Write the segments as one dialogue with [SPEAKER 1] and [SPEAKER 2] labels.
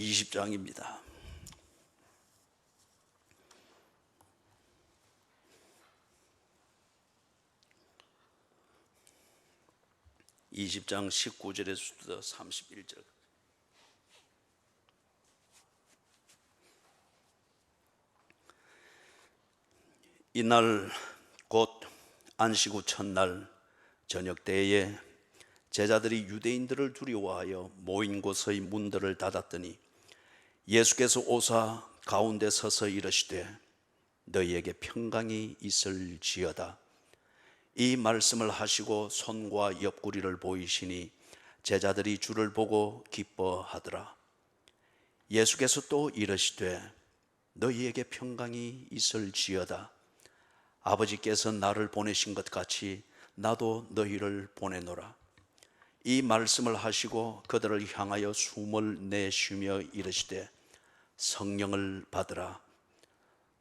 [SPEAKER 1] 20장입니다. (20장) 19절에서부터 31절. 이날 곧 안식 후 첫날 저녁 때에 제자들이 유대인들을 두려워하여 모인 곳의 문들을 닫았더니 예수께서 오사 가운데 서서 이르시되 너희에게 평강이 있을지어다. 이 말씀을 하시고 손과 옆구리를 보이시니 제자들이 주를 보고 기뻐하더라. 예수께서 또 이르시되 너희에게 평강이 있을지어다. 아버지께서 나를 보내신 것 같이 나도 너희를 보내노라. 이 말씀을 하시고 그들을 향하여 숨을 내쉬며 이르시되 성령을 받으라.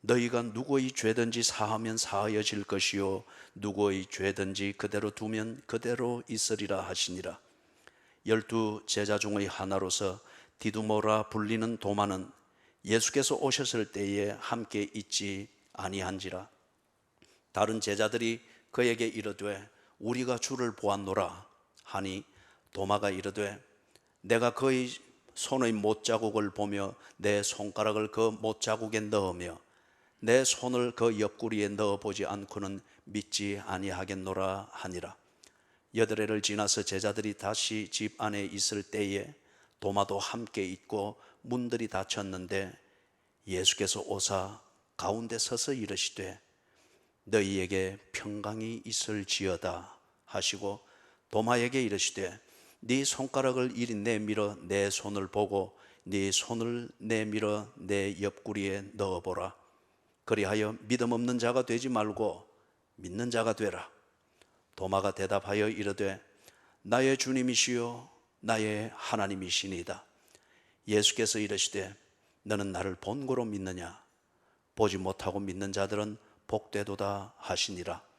[SPEAKER 1] 너희가 누구의 죄든지 사하면 사하여질 것이요 누구의 죄든지 그대로 두면 그대로 있으리라 하시니라. 12 제자 중의 하나로서 디두모라 불리는 도마는 예수께서 오셨을 때에 함께 있지 아니한지라. 다른 제자들이 그에게 이르되 우리가 주를 보았노라 하니 도마가 이르되 내가 그의 손의 못자국을 보며 내 손가락을 그 못자국에 넣으며 내 손을 그 옆구리에 넣어보지 않고는 믿지 아니하겠노라 하니라. 8회를 지나서 제자들이 다시 집 안에 있을 때에 도마도 함께 있고 문들이 닫혔는데 예수께서 오사 가운데 서서 이르시되 너희에게 평강이 있을지어다 하시고 도마에게 이르시되 네 손가락을 이리 내밀어 내 손을 보고 네 손을 내밀어 내 옆구리에 넣어보라. 그리하여 믿음 없는 자가 되지 말고 믿는 자가 되라. 도마가 대답하여 이르되 나의 주님이시요 나의 하나님이시니이다. 예수께서 이르시되 너는 나를 본고로 믿느냐? 보지 못하고 믿는 자들은 복되도다 하시니라.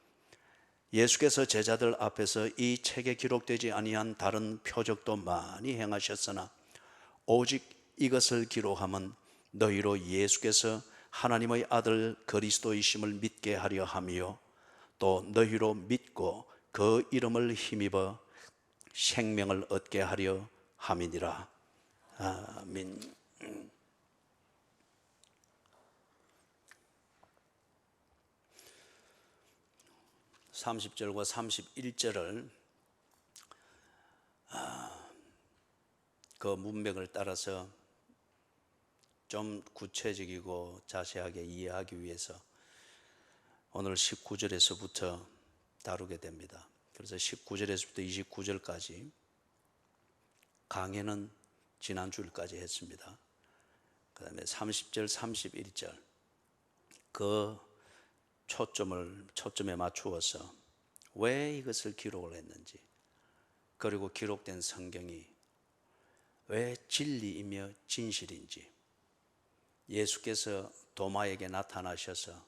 [SPEAKER 1] 예수께서 제자들 앞에서 이 책에 기록되지 아니한 다른 표적도 많이 행하셨으나 오직 이것을 기록함은 너희로 예수께서 하나님의 아들 그리스도이심을 믿게 하려 함이요 또 너희로 믿고 그 이름을 힘입어 생명을 얻게 하려 함이니라. 아멘. 30절과 31절을 그 문맥을 따라서 좀 구체적이고 자세하게 이해하기 위해서 오늘 19절에서부터 다루게 됩니다. 그래서 19절에서부터 29절까지 강해는 지난주일까지 했습니다. 그 다음에 30절, 31절 그 초점에 맞추어서 왜 이것을 기록을 했는지, 그리고 기록된 성경이 왜 진리이며 진실인지, 예수께서 도마에게 나타나셔서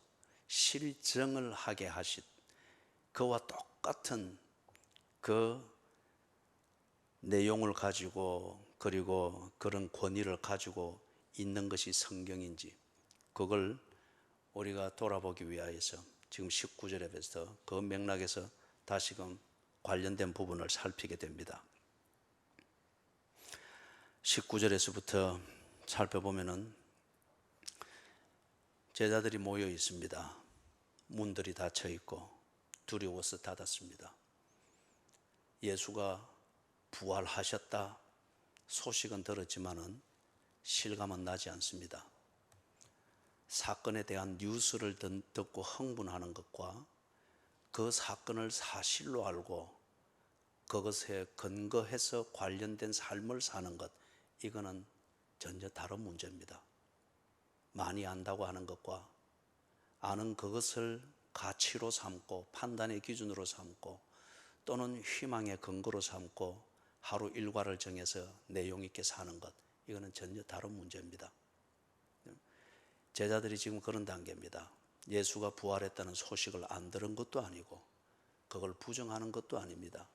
[SPEAKER 1] 실증을 하게 하신 그와 똑같은 그 내용을 가지고, 그리고 그런 권위를 가지고 있는 것이 성경인지, 그걸 우리가 돌아보기 위하여서 지금 19절에서 그 맥락에서 다시금 관련된 부분을 살피게 됩니다. 19절에서부터 살펴보면은 제자들이 모여 있습니다. 문들이 닫혀 있고 두려워서 닫았습니다. 예수가 부활하셨다 소식은 들었지만은 실감은 나지 않습니다. 사건에 대한 뉴스를 듣고 흥분하는 것과 그 사건을 사실로 알고 그것에 근거해서 관련된 삶을 사는 것, 이거는 전혀 다른 문제입니다. 많이 안다고 하는 것과 아는 그것을 가치로 삼고 판단의 기준으로 삼고 또는 희망의 근거로 삼고 하루 일과를 정해서 내용 있게 사는 것, 이거는 전혀 다른 문제입니다. 제자들이 지금 그런 단계입니다. 예수가 부활했다는 소식을 안 들은 것도 아니고 그걸 부정하는 것도 아닙니다.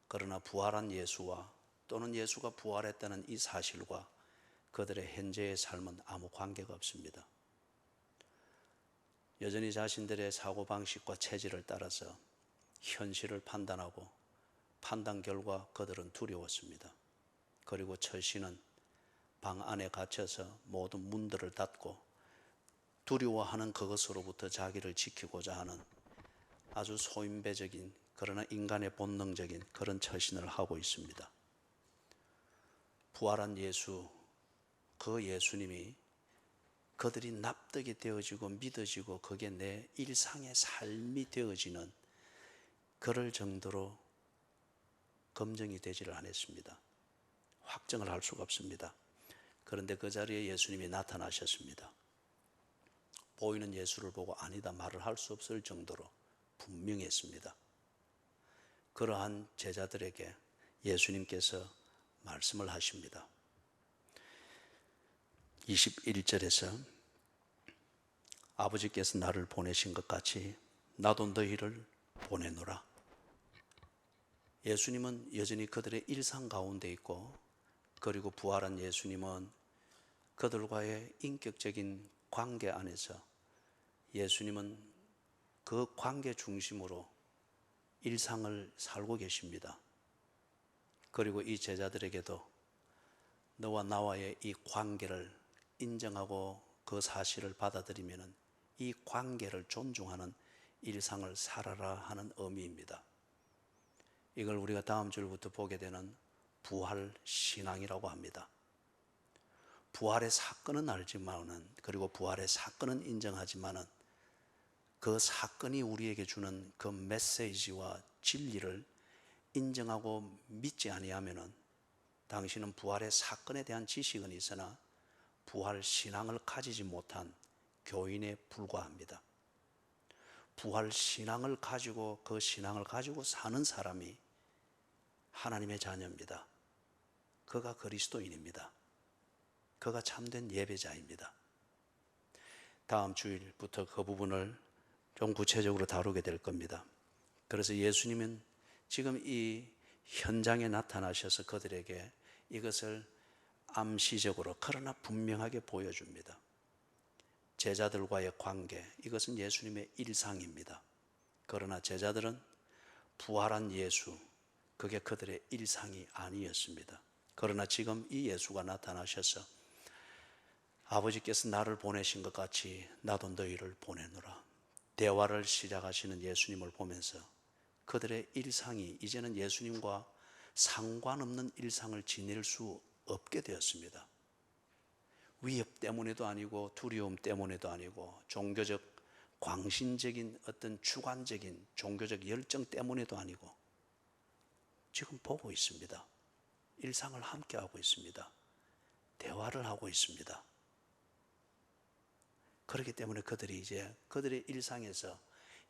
[SPEAKER 1] 그러나 부활한 예수와 또는 예수가 부활했다는 이 사실과 그들의 현재의 삶은 아무 관계가 없습니다. 여전히 자신들의 사고방식과 체질을 따라서 현실을 판단하고 판단 결과 그들은 두려웠습니다. 그리고 철시는 방 안에 갇혀서 모든 문들을 닫고 두려워하는 그것으로부터 자기를 지키고자 하는 아주 소인배적인 그러나 인간의 본능적인 그런 처신을 하고 있습니다. 부활한 예수, 그 예수님이 그들이 납득이 되어지고 믿어지고 그게 내 일상의 삶이 되어지는 그럴 정도로 검증이 되지를 않았습니다. 확정을 할 수가 없습니다. 그런데 그 자리에 예수님이 나타나셨습니다. 보이는 예수를 보고 아니다 말을 할 수 없을 정도로 분명했습니다. 그러한 제자들에게 예수님께서 말씀을 하십니다. 21절에서 아버지께서 나를 보내신 것 같이 나도 너희를 보내노라. 예수님은 여전히 그들의 일상 가운데 있고, 그리고 부활한 예수님은 그들과의 인격적인 관계 안에서 예수님은 그 관계 중심으로 일상을 살고 계십니다. 그리고 이 제자들에게도 너와 나와의 이 관계를 인정하고 그 사실을 받아들이면 이 관계를 존중하는 일상을 살아라 하는 의미입니다. 이걸 우리가 다음 줄부터 보게 되는 부활 신앙이라고 합니다. 부활의 사건은 알지만은, 그리고 부활의 사건은 인정하지만은 그 사건이 우리에게 주는 그 메시지와 진리를 인정하고 믿지 아니하면은 당신은 부활의 사건에 대한 지식은 있으나 부활 신앙을 가지지 못한 교인에 불과합니다. 부활 신앙을 가지고 그 신앙을 가지고 사는 사람이 하나님의 자녀입니다. 그가 그리스도인입니다. 그가 참된 예배자입니다. 다음 주일부터 그 부분을 좀 구체적으로 다루게 될 겁니다. 그래서 예수님은 지금 이 현장에 나타나셔서 그들에게 이것을 암시적으로 그러나 분명하게 보여줍니다. 제자들과의 관계, 이것은 예수님의 일상입니다. 그러나 제자들은 부활한 예수, 그게 그들의 일상이 아니었습니다. 그러나 지금 이 예수가 나타나셔서 아버지께서 나를 보내신 것 같이 나도 너희를 보내노라. 대화를 시작하시는 예수님을 보면서 그들의 일상이 이제는 예수님과 상관없는 일상을 지낼 수 없게 되었습니다. 위협 때문에도 아니고 두려움 때문에도 아니고 종교적 광신적인 어떤 주관적인 종교적 열정 때문에도 아니고 지금 보고 있습니다. 일상을 함께 하고 있습니다. 대화를 하고 있습니다. 그렇기 때문에 그들이 이제 그들의 일상에서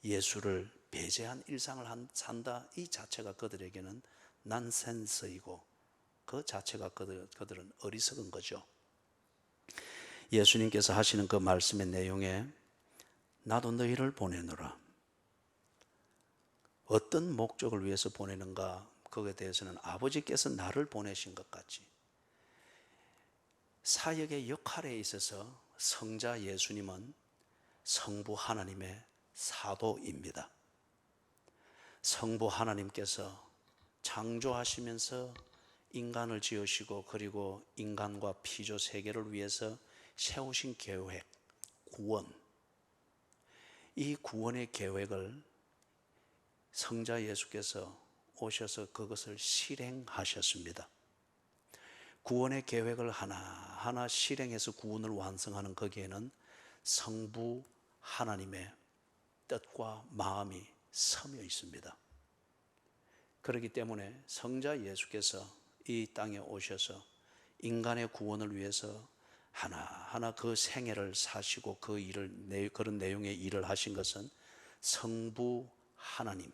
[SPEAKER 1] 예수를 배제한 일상을 산다, 이 자체가 그들에게는 난센스이고 그 자체가 그들은 어리석은 거죠. 예수님께서 하시는 그 말씀의 내용에 나도 너희를 보내노라. 어떤 목적을 위해서 보내는가, 거기에 대해서는 아버지께서 나를 보내신 것 같이 사역의 역할에 있어서 성자 예수님은 성부 하나님의 사도입니다. 성부 하나님께서 창조하시면서 인간을 지으시고 그리고 인간과 피조 세계를 위해서 세우신 계획, 구원, 이 구원의 계획을 성자 예수께서 오셔서 그것을 실행하셨습니다. 구원의 계획을 하나하나 실행해서 구원을 완성하는 거기에는 성부 하나님의 뜻과 마음이 서며 있습니다. 그렇기 때문에 성자 예수께서 이 땅에 오셔서 인간의 구원을 위해서 하나하나 그 생애를 사시고 그런 내용의 일을 하신 것은 성부 하나님,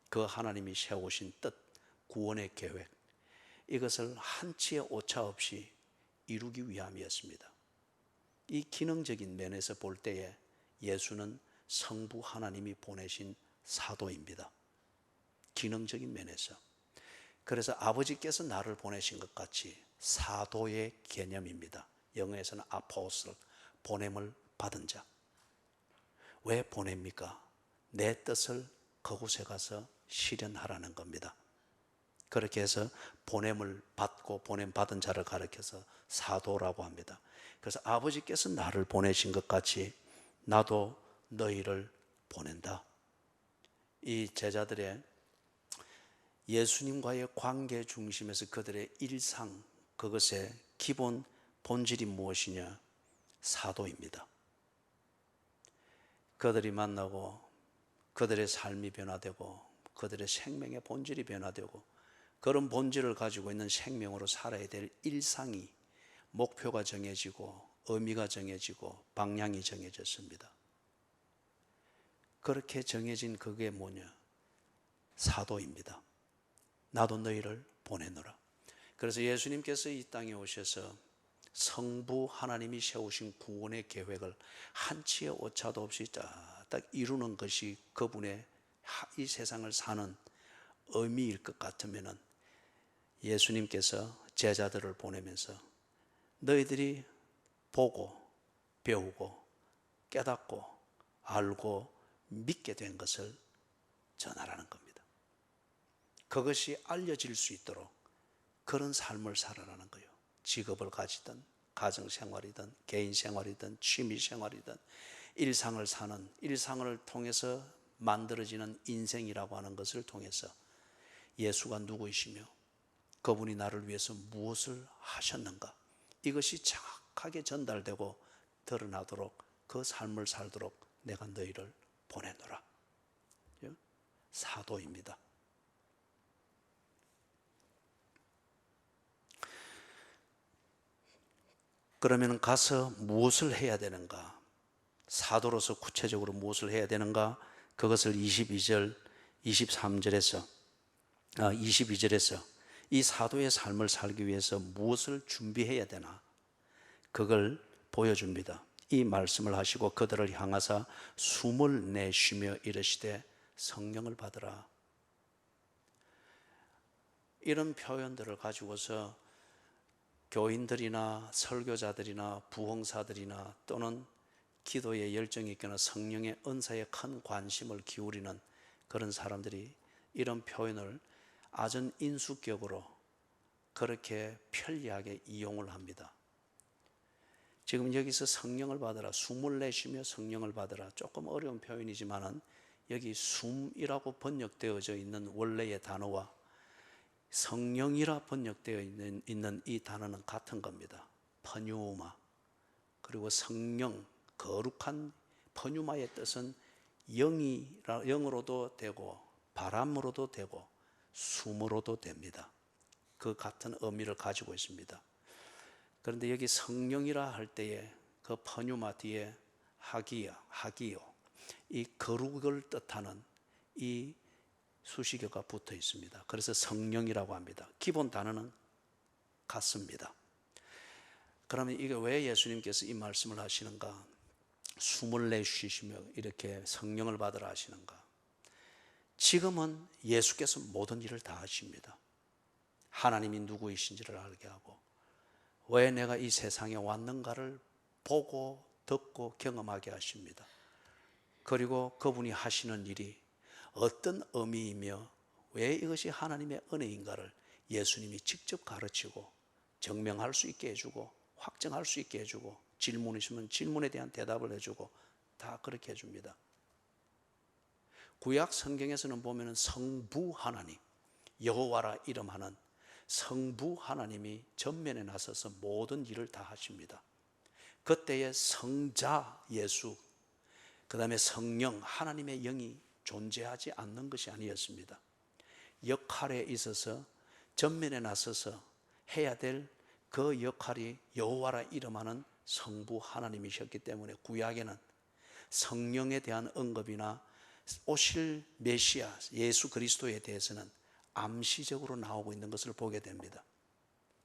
[SPEAKER 1] 그 하나님이 세우신 뜻, 구원의 계획, 이것을 한치의 오차 없이 이루기 위함이었습니다. 이 기능적인 면에서 볼 때에 예수는 성부 하나님이 보내신 사도입니다. 기능적인 면에서. 그래서 아버지께서 나를 보내신 것 같이 사도의 개념입니다. 영어에서는 아포스톨, 보냄을 받은 자. 왜 보냅니까? 내 뜻을 그곳에 가서 실현하라는 겁니다. 그렇게 해서 보냄을 받고 보냄 받은 자를 가리켜서 사도라고 합니다. 그래서 아버지께서 나를 보내신 것 같이 나도 너희를 보낸다. 이 제자들의 예수님과의 관계 중심에서 그들의 일상, 그것의 기본 본질이 무엇이냐? 사도입니다. 그들이 만나고 그들의 삶이 변화되고 그들의 생명의 본질이 변화되고 그런 본질을 가지고 있는 생명으로 살아야 될 일상이, 목표가 정해지고 의미가 정해지고 방향이 정해졌습니다. 그렇게 정해진 그게 뭐냐? 사도입니다. 나도 너희를 보내노라. 그래서 예수님께서 이 땅에 오셔서 성부 하나님이 세우신 구원의 계획을 한치의 오차도 없이 딱 이루는 것이 그분의 이 세상을 사는 의미일 것 같으면 예수님께서 제자들을 보내면서 너희들이 보고 배우고 깨닫고 알고 믿게 된 것을 전하라는 겁니다. 그것이 알려질 수 있도록 그런 삶을 살아라는 거예요. 직업을 가지든 가정생활이든 개인생활이든 취미생활이든 일상을 사는, 일상을 통해서 만들어지는 인생이라고 하는 것을 통해서 예수가 누구이시며 그분이 나를 위해서 무엇을 하셨는가, 이것이 정확하게 전달되고 드러나도록 그 삶을 살도록 내가 너희를 보내노라. 사도입니다. 그러면 가서 무엇을 해야 되는가? 사도로서 구체적으로 무엇을 해야 되는가? 그것을 22절, 22절에서 이 사도의 삶을 살기 위해서 무엇을 준비해야 되나? 그걸 보여줍니다. 이 말씀을 하시고 그들을 향하사 숨을 내쉬며 이르시되 성령을 받으라. 이런 표현들을 가지고서 교인들이나 설교자들이나 부흥사들이나 또는 기도에 열정이 있거나 성령의 은사에 큰 관심을 기울이는 그런 사람들이 이런 표현을 아전 인수격으로 그렇게 편리하게 이용을 합니다. 지금 여기서 성령을 받으라, 숨을 내쉬며 성령을 받으라, 조금 어려운 표현이지만은 여기 숨이라고 번역되어져 있는 원래의 단어와 성령이라 번역되어 있는 이 단어는 같은 겁니다. 퍼뉴마. 그리고 성령, 거룩한 퍼뉴마의 뜻은 영으로도 되고 바람으로도 되고 숨으로도 됩니다. 그 같은 의미를 가지고 있습니다. 그런데 여기 성령이라 할 때에 그 퍼뉴마 뒤에 하기요, 이 거룩을 뜻하는 이 수식어가 붙어 있습니다. 그래서 성령이라고 합니다. 기본 단어는 같습니다. 그러면 이게 왜 예수님께서 이 말씀을 하시는가? 숨을 내쉬시며 이렇게 성령을 받으라 하시는가? 지금은 예수께서 모든 일을 다 하십니다. 하나님이 누구이신지를 알게 하고 왜 내가 이 세상에 왔는가를 보고 듣고 경험하게 하십니다. 그리고 그분이 하시는 일이 어떤 의미이며 왜 이것이 하나님의 은혜인가를 예수님이 직접 가르치고 증명할 수 있게 해주고 확정할 수 있게 해주고 질문 있으면 질문에 대한 대답을 해주고 다 그렇게 해줍니다. 구약 성경에서는 보면 성부 하나님, 여호와라 이름하는 성부 하나님이 전면에 나서서 모든 일을 다 하십니다. 그때의 성자 예수, 그 다음에 성령, 하나님의 영이 존재하지 않는 것이 아니었습니다. 역할에 있어서 전면에 나서서 해야 될 그 역할이 여호와라 이름하는 성부 하나님이셨기 때문에 구약에는 성령에 대한 언급이나 오실 메시아 예수 그리스도에 대해서는 암시적으로 나오고 있는 것을 보게 됩니다.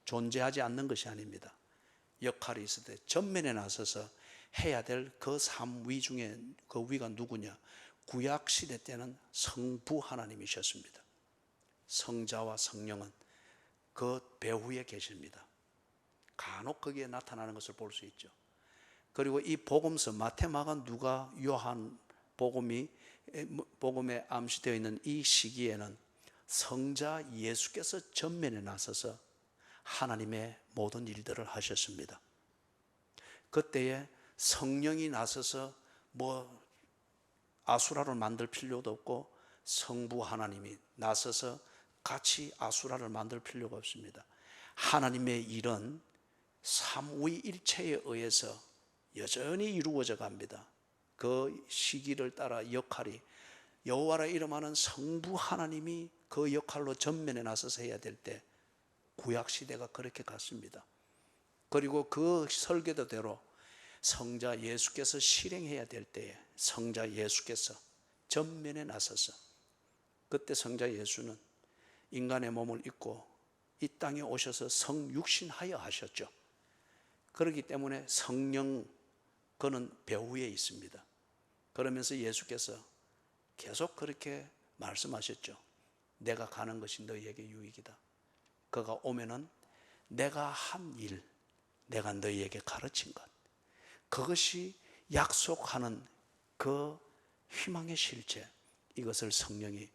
[SPEAKER 1] 존재하지 않는 것이 아닙니다. 역할이 있을 때 전면에 나서서 해야 될 그 삼위 중에 그 위가 누구냐? 구약 시대 때는 성부 하나님이셨습니다. 성자와 성령은 그 배후에 계십니다. 간혹 거기에 나타나는 것을 볼 수 있죠. 그리고 이 복음서 마태, 마가, 누가, 요한 복음에 암시되어 있는 이 시기에는 성자 예수께서 전면에 나서서 하나님의 모든 일들을 하셨습니다. 그때에 성령이 나서서 아수라를 만들 필요도 없고 성부 하나님이 나서서 같이 아수라를 만들 필요가 없습니다. 하나님의 일은 삼위일체에 의해서 여전히 이루어져 갑니다. 그 시기를 따라 역할이 여호와라 이름하는 성부 하나님이 그 역할로 전면에 나서서 해야 될 때 구약시대가 그렇게 갔습니다. 그리고 그 설계도대로 성자 예수께서 실행해야 될 때에 성자 예수께서 전면에 나서서 그때 성자 예수는 인간의 몸을 입고 이 땅에 오셔서 성육신하여 하셨죠. 그렇기 때문에 성령 그는 배후에 있습니다. 그러면서 예수께서 계속 그렇게 말씀하셨죠. 내가 가는 것이 너희에게 유익이다. 그가 오면은 내가 한 일, 내가 너희에게 가르친 것, 그것이 약속하는 그 희망의 실체, 이것을 성령이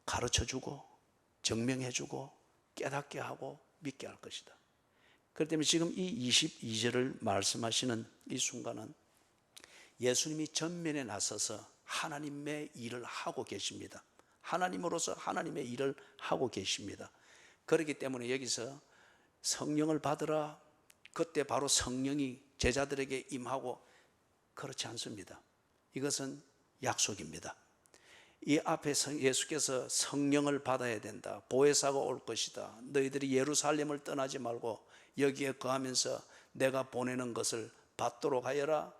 [SPEAKER 1] 가르쳐주고 증명해주고 깨닫게 하고 믿게 할 것이다. 그렇기 때문에 지금 이 22절을 말씀하시는 이 순간은 예수님이 전면에 나서서 하나님의 일을 하고 계십니다. 하나님으로서 하나님의 일을 하고 계십니다. 그렇기 때문에 여기서 성령을 받으라, 그때 바로 성령이 제자들에게 임하고, 그렇지 않습니다. 이것은 약속입니다. 이 앞에서 예수께서 성령을 받아야 된다, 보혜사가 올 것이다, 너희들이 예루살렘을 떠나지 말고 여기에 거하면서 내가 보내는 것을 받도록 하여라,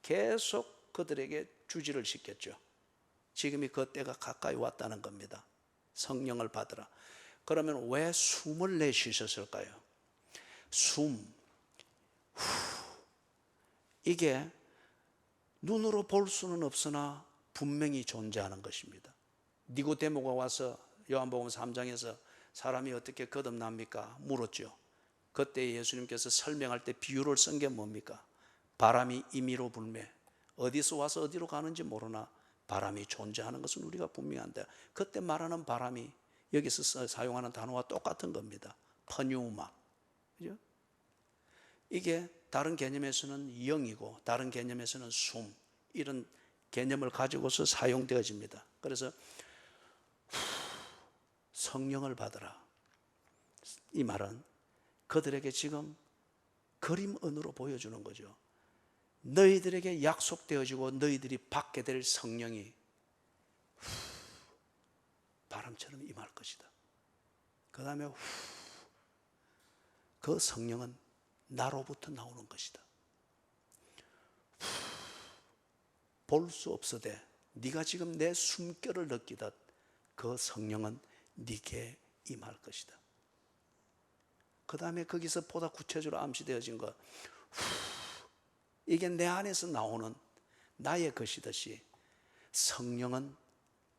[SPEAKER 1] 계속 그들에게 주지를 시켰죠. 지금이 그 때가 가까이 왔다는 겁니다. 성령을 받으라. 그러면 왜 숨을 내쉬셨을까요? 이게 눈으로 볼 수는 없으나 분명히 존재하는 것입니다. 니고데모가 와서 요한복음 3장에서 사람이 어떻게 거듭납니까? 물었죠. 그때 예수님께서 설명할 때 비유를 쓴 게 뭡니까? 바람이 임의로 불매, 어디서 와서 어디로 가는지 모르나 바람이 존재하는 것은 우리가 분명한데, 그때 말하는 바람이 여기서 사용하는 단어와 똑같은 겁니다. 퍼뉴마. 그죠? 이게 다른 개념에서는 영이고 다른 개념에서는 숨, 이런 개념을 가지고서 사용되어집니다. 그래서 성령을 받으라, 이 말은 그들에게 지금 그림 언어로 보여주는 거죠. 너희들에게 약속되어지고 너희들이 받게 될 성령이 바람처럼 임할 것이다. 그 다음에 그 성령은 나로부터 나오는 것이다. 볼 수 없으되 네가 지금 내 숨결을 느끼듯 그 성령은 네게 임할 것이다. 그 다음에 거기서 보다 구체적으로 암시되어진 것, 이게 내 안에서 나오는 나의 것이듯이 성령은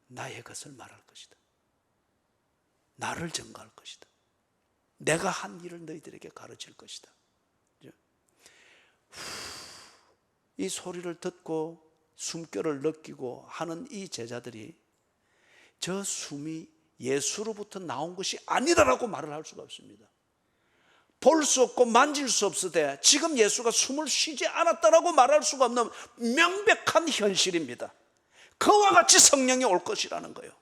[SPEAKER 1] 나의 것을 말할 것이다. 나를 증거할 것이다. 내가 한 일을 너희들에게 가르칠 것이다. 이 소리를 듣고 숨결을 느끼고 하는 이 제자들이 저 숨이 예수로부터 나온 것이 아니다라고 말을 할 수가 없습니다. 볼 수 없고 만질 수 없으되 지금 예수가 숨을 쉬지 않았다라고 말할 수가 없는 명백한 현실입니다. 그와 같이 성령이 올 것이라는 거예요.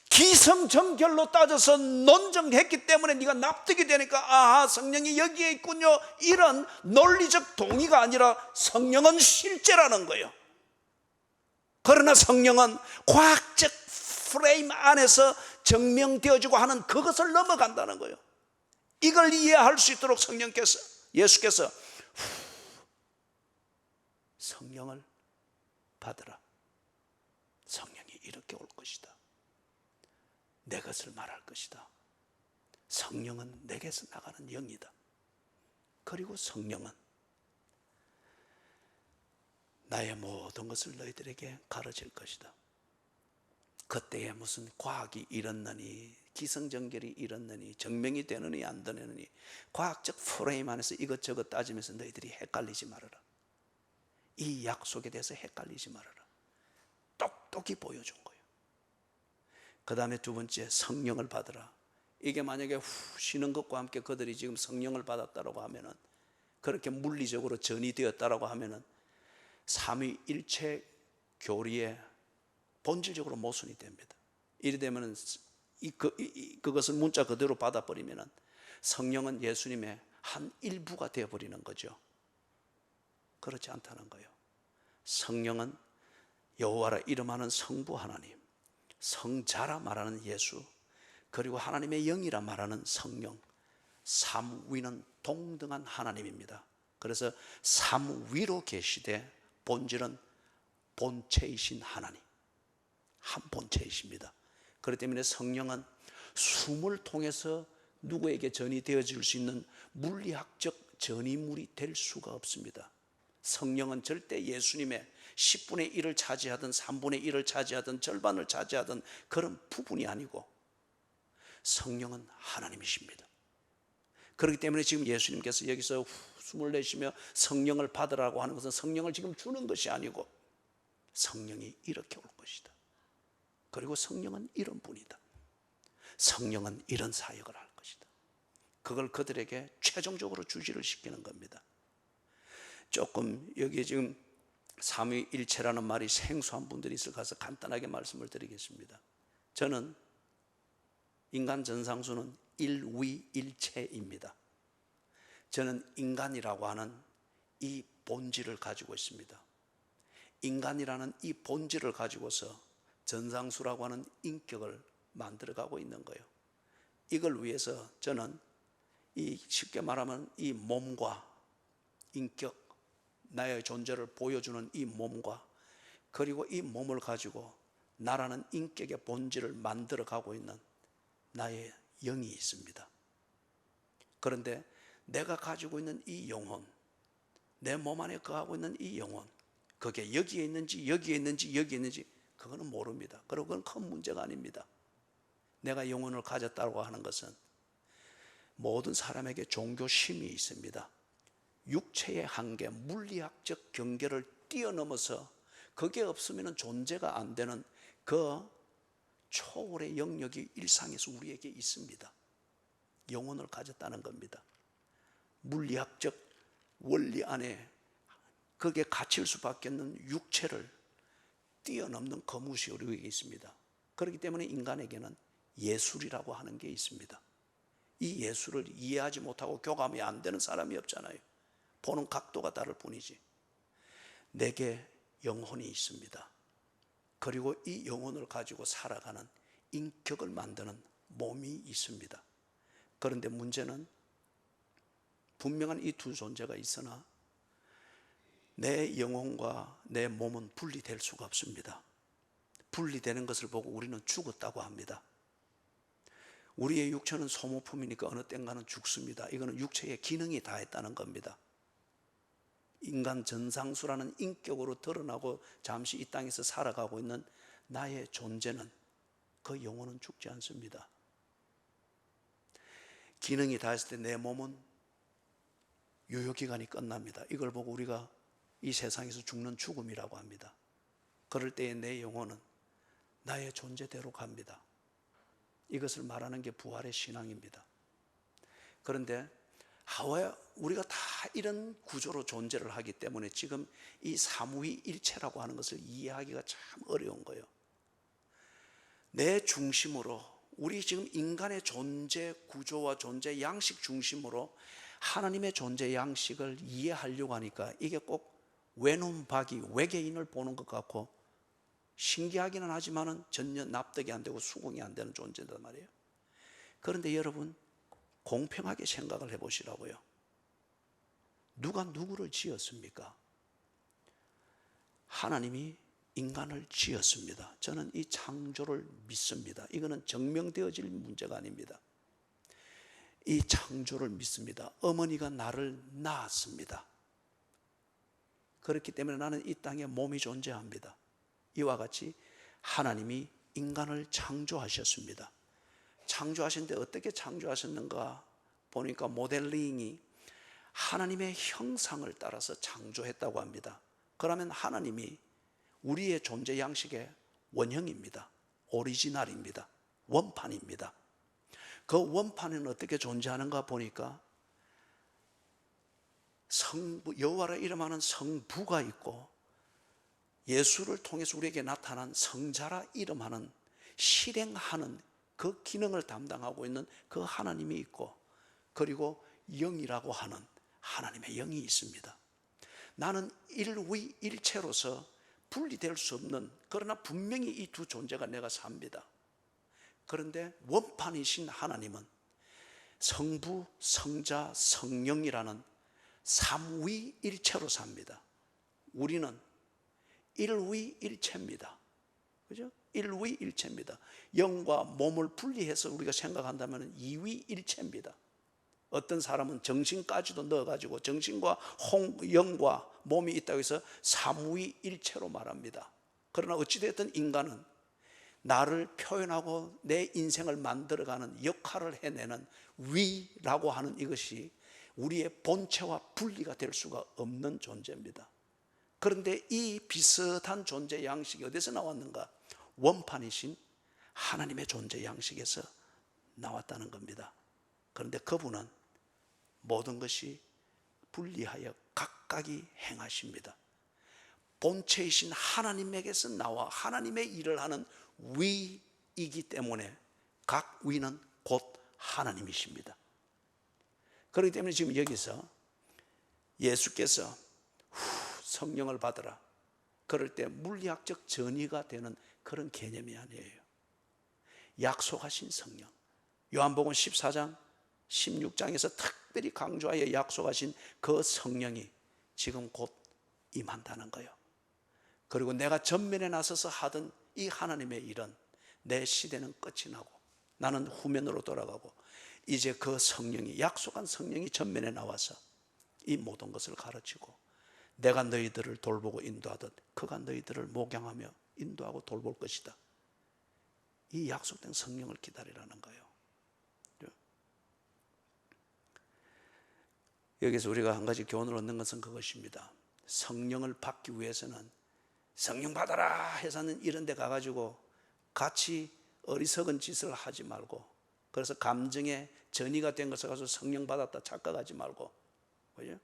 [SPEAKER 1] 기성정결로 따져서 논증했기 때문에 네가 납득이 되니까 아하, 성령이 여기에 있군요, 이런 논리적 동의가 아니라 성령은 실제라는 거예요. 그러나 성령은 과학적 프레임 안에서 증명되어지고 하는 그것을 넘어간다는 거예요. 이걸 이해할 수 있도록 예수께서 성령을 받으라, 성령이 이렇게 올 것이다, 내 것을 말할 것이다, 성령은 내게서 나가는 영이다, 그리고 성령은 나의 모든 것을 너희들에게 가르칠 것이다. 그때에 무슨 과학이 일어나니 기성전결이 이렇느니 정명이 되느니 안 되느니 과학적 프레임 안에서 이것저것 따지면서 너희들이 헷갈리지 말아라. 이 약속에 대해서 헷갈리지 말아라. 똑똑히 보여준 거예요. 그 다음에 두 번째, 성령을 받으라. 이게 만약에 후 쉬는 것과 함께 그들이 지금 성령을 받았다라고 하면은, 그렇게 물리적으로 전이 되었다라고 하면은 삼위일체 교리에 본질적으로 모순이 됩니다. 이리 되면은 그것을 문자 그대로 받아버리면은 성령은 예수님의 한 일부가 되어버리는 거죠. 그렇지 않다는 거예요. 성령은 여호와라 이름하는 성부 하나님, 성자라 말하는 예수, 그리고 하나님의 영이라 말하는 성령, 삼위는 동등한 하나님입니다. 그래서 삼위로 계시되 본질은 본체이신 하나님, 한 본체이십니다. 그렇기 때문에 성령은 숨을 통해서 누구에게 전이 되어질 수 있는 물리학적 전이물이 될 수가 없습니다. 성령은 절대 예수님의 10분의 1을 차지하든 3분의 1을 차지하든 절반을 차지하든 그런 부분이 아니고 성령은 하나님이십니다. 그렇기 때문에 지금 예수님께서 여기서 숨을 내쉬며 성령을 받으라고 하는 것은 성령을 지금 주는 것이 아니고 성령이 이렇게 올 것이다. 그리고 성령은 이런 분이다. 성령은 이런 사역을 할 것이다. 그걸 그들에게 최종적으로 주지를 시키는 겁니다. 조금 여기 지금 삼위일체라는 말이 생소한 분들이 있을 가서 간단하게 말씀을 드리겠습니다. 저는 인간 전상수는 일위일체입니다. 저는 인간이라고 하는 이 본질을 가지고 있습니다. 인간이라는 이 본질을 가지고서 전상수라고 하는 인격을 만들어가고 있는 거예요. 이걸 위해서 저는 쉽게 말하면 이 몸과 인격, 나의 존재를 보여주는 이 몸과 그리고 이 몸을 가지고 나라는 인격의 본질을 만들어가고 있는 나의 영이 있습니다. 그런데 내가 가지고 있는 이 영혼, 내 몸 안에 거하고 있는 이 영혼, 그게 여기에 있는지 여기에 있는지 여기에 있는지 그거는 모릅니다. 그리고 그건 큰 문제가 아닙니다. 내가 영혼을 가졌다고 하는 것은 모든 사람에게 종교심이 있습니다. 육체의 한계, 물리학적 경계를 뛰어넘어서 그게 없으면 존재가 안 되는 그 초월의 영역이 일상에서 우리에게 있습니다. 영혼을 가졌다는 겁니다. 물리학적 원리 안에 그게 갇힐 수밖에 없는 육체를 뛰어넘는 거무시 우리에게 있습니다. 그렇기 때문에 인간에게는 예술이라고 하는 게 있습니다. 이 예술을 이해하지 못하고 교감이 안 되는 사람이 없잖아요. 보는 각도가 다를 뿐이지. 내게 영혼이 있습니다. 그리고 이 영혼을 가지고 살아가는 인격을 만드는 몸이 있습니다. 그런데 문제는 분명한 이 두 존재가 있으나 내 영혼과 내 몸은 분리될 수가 없습니다. 분리되는 것을 보고 우리는 죽었다고 합니다. 우리의 육체는 소모품이니까 어느 땐가는 죽습니다. 이거는 육체의 기능이 다했다는 겁니다. 인간 전상수라는 인격으로 드러나고 잠시 이 땅에서 살아가고 있는 나의 존재는, 그 영혼은 죽지 않습니다. 기능이 다했을 때 내 몸은 유효기간이 끝납니다. 이걸 보고 우리가 이 세상에서 죽는 죽음이라고 합니다. 그럴 때에 내 영혼은 나의 존재대로 갑니다. 이것을 말하는 게 부활의 신앙입니다. 그런데 우리가 다 이런 구조로 존재를 하기 때문에 지금 이 삼위일체라고 하는 것을 이해하기가 참 어려운 거예요. 내 중심으로, 우리 지금 인간의 존재 구조와 존재 양식 중심으로 하나님의 존재 양식을 이해하려고 하니까 이게 꼭 외눈박이, 외계인을 보는 것 같고 신기하기는 하지만은 전혀 납득이 안 되고 수긍이 안 되는 존재단 말이에요. 그런데 여러분, 공평하게 생각을 해보시라고요. 누가 누구를 지었습니까? 하나님이 인간을 지었습니다. 저는 이 창조를 믿습니다. 이거는 증명되어질 문제가 아닙니다. 이 창조를 믿습니다. 어머니가 나를 낳았습니다. 그렇기 때문에 나는 이 땅에 몸이 존재합니다. 이와 같이 하나님이 인간을 창조하셨습니다. 창조하신데 어떻게 창조하셨는가 보니까 모델링이 하나님의 형상을 따라서 창조했다고 합니다. 그러면 하나님이 우리의 존재 양식의 원형입니다. 오리지널입니다. 원판입니다. 그 원판은 어떻게 존재하는가 보니까 여호와라 이름하는 성부가 있고, 예수를 통해서 우리에게 나타난 성자라 이름하는 실행하는 그 기능을 담당하고 있는 그 하나님이 있고, 그리고 영이라고 하는 하나님의 영이 있습니다. 나는 일위일체로서 분리될 수 없는, 그러나 분명히 이 두 존재가 내가 삽니다. 그런데 원판이신 하나님은 성부, 성자, 성령이라는 삼위일체로 삽니다. 우리는 일위일체입니다. 그죠? 일위일체입니다. 영과 몸을 분리해서 우리가 생각한다면 이위일체입니다. 어떤 사람은 정신까지도 넣어가지고 정신과 영과 몸이 있다고 해서 삼위일체로 말합니다. 그러나 어찌됐든 인간은 나를 표현하고 내 인생을 만들어가는 역할을 해내는 위라고 하는 이것이 우리의 본체와 분리가 될 수가 없는 존재입니다. 그런데 이 비슷한 존재 양식이 어디서 나왔는가? 원판이신 하나님의 존재 양식에서 나왔다는 겁니다. 그런데 그분은 모든 것이 분리하여 각각이 행하십니다. 본체이신 하나님에게서 나와 하나님의 일을 하는 위이기 때문에 각 위는 곧 하나님이십니다. 그렇기 때문에 지금 여기서 예수께서 성령을 받으라, 그럴 때 물리학적 전이가 되는 그런 개념이 아니에요. 약속하신 성령, 요한복음 14장 16장에서 특별히 강조하여 약속하신 그 성령이 지금 곧 임한다는 거예요. 그리고 내가 전면에 나서서 하던 이 하나님의 일은 내 시대는 끝이 나고 나는 후면으로 돌아가고, 이제 그 성령이, 약속한 성령이 전면에 나와서 이 모든 것을 가르치고, 내가 너희들을 돌보고 인도하듯 그가 너희들을 목양하며 인도하고 돌볼 것이다. 이 약속된 성령을 기다리라는 거예요. 여기서 우리가 한 가지 교훈을 얻는 것은 그것입니다. 성령을 받기 위해서는 성령 받아라 해서는 이런 데 가가지고 같이 어리석은 짓을 하지 말고, 그래서 감정의 전이가 된 것을 가지고 성령 받았다 착각하지 말고, 그죠?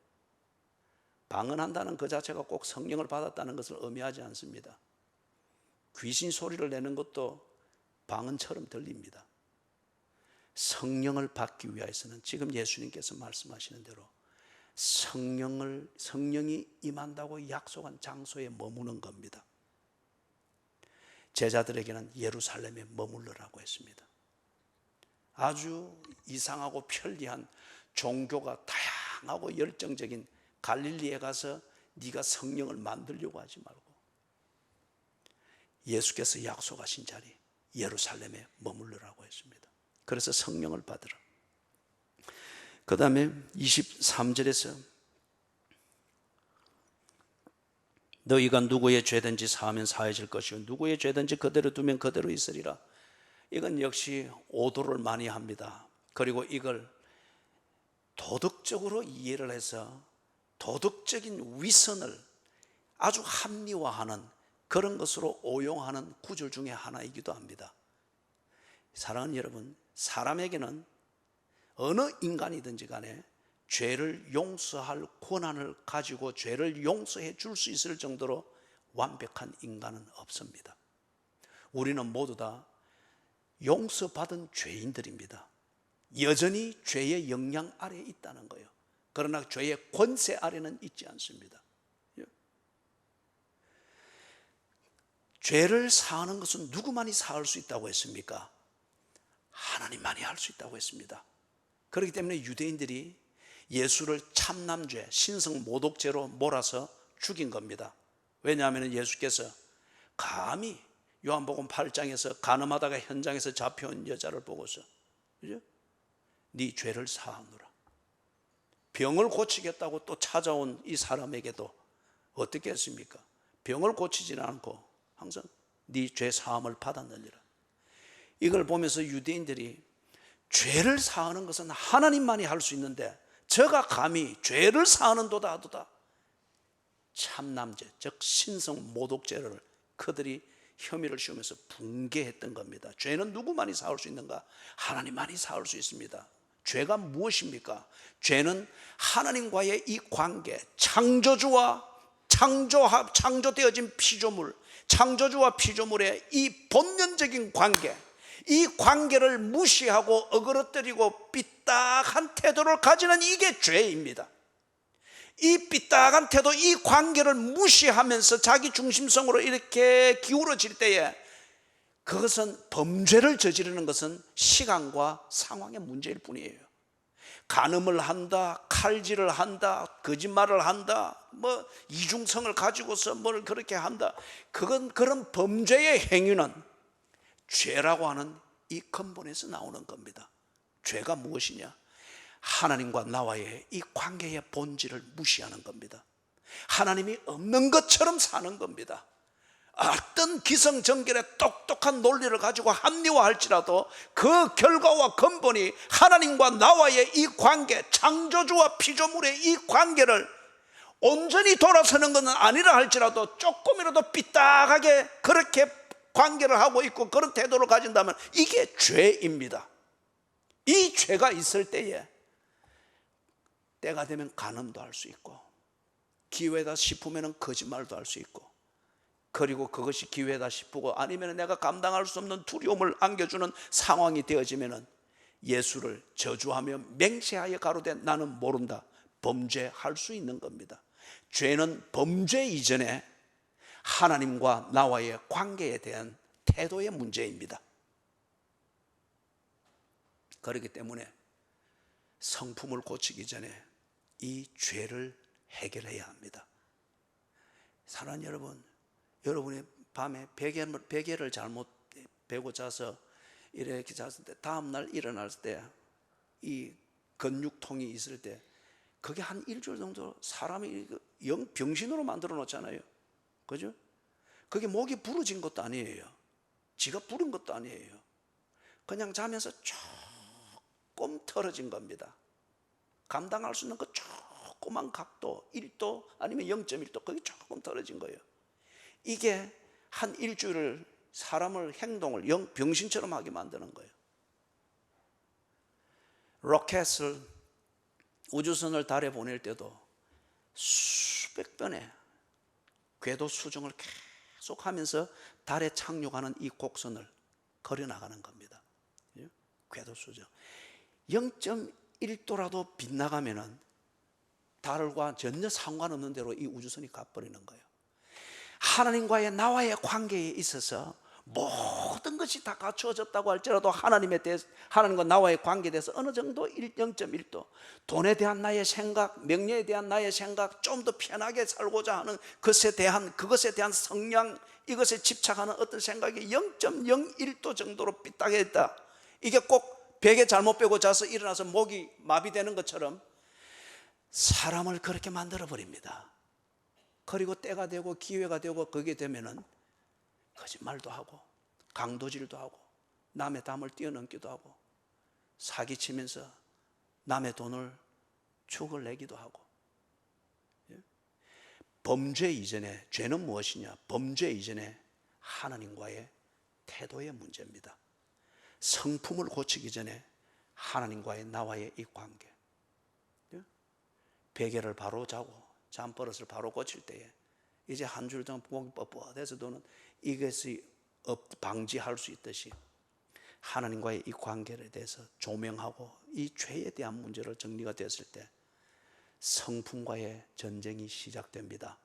[SPEAKER 1] 방언한다는 그 자체가 꼭 성령을 받았다는 것을 의미하지 않습니다. 귀신 소리를 내는 것도 방언처럼 들립니다. 성령을 받기 위해서는 지금 예수님께서 말씀하시는 대로 성령이 임한다고 약속한 장소에 머무는 겁니다. 제자들에게는 예루살렘에 머물러라고 했습니다. 아주 이상하고 편리한 종교가 다양하고 열정적인 갈릴리에 가서 네가 성령을 만들려고 하지 말고 예수께서 약속하신 자리 예루살렘에 머물러라고 했습니다. 그래서 성령을 받으라. 그 다음에 23절에서 너희가 누구의 죄든지 사하면 사해질 것이요 누구의 죄든지 그대로 두면 그대로 있으리라. 이건 역시 오도를 많이 합니다. 그리고 이걸 도덕적으로 이해를 해서 도덕적인 위선을 아주 합리화하는 그런 것으로 오용하는 구절 중에 하나이기도 합니다. 사랑하는 여러분, 사람에게는 어느 인간이든지 간에 죄를 용서할 권한을 가지고 죄를 용서해 줄 수 있을 정도로 완벽한 인간은 없습니다. 우리는 모두 다 용서받은 죄인들입니다. 여전히 죄의 영향 아래에 있다는 거예요. 그러나 죄의 권세 아래는 있지 않습니다. 죄를 사하는 것은 누구만이 사할 수 있다고 했습니까? 하나님만이 할 수 있다고 했습니다. 그렇기 때문에 유대인들이 예수를 참남죄, 신성모독죄로 몰아서 죽인 겁니다. 왜냐하면 예수께서 감히 요한복음 8장에서 간음하다가 현장에서 잡혀온 여자를 보고서, 그죠? 네 죄를 사하노라. 병을 고치겠다고 또 찾아온 이 사람에게도 어떻게 했습니까? 병을 고치지는 않고 항상 네 죄 사함을 받았느니라. 이걸 보면서 유대인들이 죄를 사하는 것은 하나님만이 할 수 있는데 저가 감히 죄를 사하는도다 하도다. 참남죄, 즉 신성 모독죄를 그들이 혐의를 씌우면서 붕괴했던 겁니다. 죄는 누구만이 사할 수 있는가? 하나님만이 사할 수 있습니다. 죄가 무엇입니까? 죄는 하나님과의 이 관계, 창조주와 창조되어진 피조물, 창조주와 피조물의 이 본연적인 관계, 이 관계를 무시하고 어그러뜨리고 삐딱한 태도를 가지는 이게 죄입니다. 이 삐딱한 태도, 이 관계를 무시하면서 자기 중심성으로 이렇게 기울어질 때에 그것은 범죄를 저지르는 것은 시간과 상황의 문제일 뿐이에요. 간음을 한다, 칼질을 한다, 거짓말을 한다, 뭐 이중성을 가지고서 뭘 그렇게 한다. 그런 범죄의 행위는 죄라고 하는 이 근본에서 나오는 겁니다. 죄가 무엇이냐? 하나님과 나와의 이 관계의 본질을 무시하는 겁니다. 하나님이 없는 것처럼 사는 겁니다. 어떤 기성정결의 똑똑한 논리를 가지고 합리화할지라도 그 결과와 근본이 하나님과 나와의 이 관계, 창조주와 피조물의 이 관계를 온전히 돌아서는 것은 아니라 할지라도 조금이라도 삐딱하게 그렇게 관계를 하고 있고 그런 태도를 가진다면 이게 죄입니다. 이 죄가 있을 때에 때가 되면 간음도 할 수 있고 기회다 싶으면 거짓말도 할 수 있고, 그리고 그것이 기회다 싶고 아니면 내가 감당할 수 없는 두려움을 안겨주는 상황이 되어지면 예수를 저주하며 맹세하여 가로되 나는 모른다, 범죄할 수 있는 겁니다. 죄는 범죄 이전에 하나님과 나와의 관계에 대한 태도의 문제입니다. 그렇기 때문에 성품을 고치기 전에 이 죄를 해결해야 합니다. 사랑하는 여러분, 여러분이 밤에 베개를 잘못 베고 자서 이렇게 잤을 때 다음날 일어났을 때 이 근육통이 있을 때 그게 한 일주일 정도 사람이 영 병신으로 만들어 놓잖아요. 그죠? 그게 목이 부러진 것도 아니에요. 지가 부른 것도 아니에요. 그냥 자면서 조금 털어진 겁니다. 감당할 수 있는 그 조그만 각도 1도 아니면 0.1도 그게 조금 털어진 거예요. 이게 한 일주일을 사람을 행동을 병신처럼 하게 만드는 거예요. 로켓을 우주선을 달에 보낼 때도 수백 번의 궤도 수정을 계속 하면서 달에 착륙하는 이 곡선을 그려나가는 겁니다. 궤도 수정 0.1도라도 빗나가면은 달과 전혀 상관없는 대로 이 우주선이 가버리는 거예요. 하나님과의 나와의 관계에 있어서 모든 것이 다 갖추어졌다고 할지라도 하나님과 나와의 관계에 대해서 어느 정도 0.1도 돈에 대한 나의 생각, 명예에 대한 나의 생각, 좀 더 편하게 살고자 하는 그것에 대한 성향, 이것에 집착하는 어떤 생각이 0.01도 정도로 삐딱했다. 이게 꼭 베개 잘못 빼고 자서 일어나서 목이 마비되는 것처럼 사람을 그렇게 만들어 버립니다. 그리고 때가 되고 기회가 되고 그게 되면은 거짓말도 하고 강도질도 하고 남의 담을 뛰어넘기도 하고 사기치면서 남의 돈을 축을 내기도 하고. 범죄 이전에 죄는 무엇이냐? 범죄 이전에 하나님과의 태도의 문제입니다. 성품을 고치기 전에 하나님과의 나와의 이 관계, 베개를 바로 자고 잠버릇을 바로 고칠 때에 이제 한 줄 동안 목이 뻣뻣해서 도는 이것이 방지할 수 있듯이 하나님과의 이 관계에 대해서 조명하고 이 죄에 대한 문제를 정리가 됐을 때 성품과의 전쟁이 시작됩니다.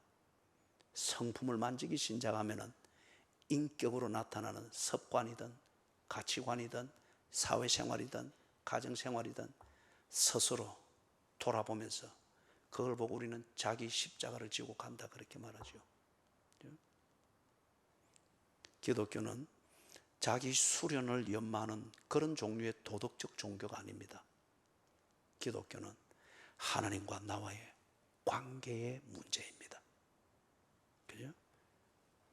[SPEAKER 1] 성품을 만지기 시작하면은 인격으로 나타나는 습관이든 가치관이든 사회생활이든 가정생활이든 스스로 돌아보면서 그걸 보고 우리는 자기 십자가를 지고 간다 그렇게 말하죠. 기독교는 자기 수련을 연마하는 그런 종류의 도덕적 종교가 아닙니다. 기독교는 하나님과 나와의 관계의 문제입니다. 그죠?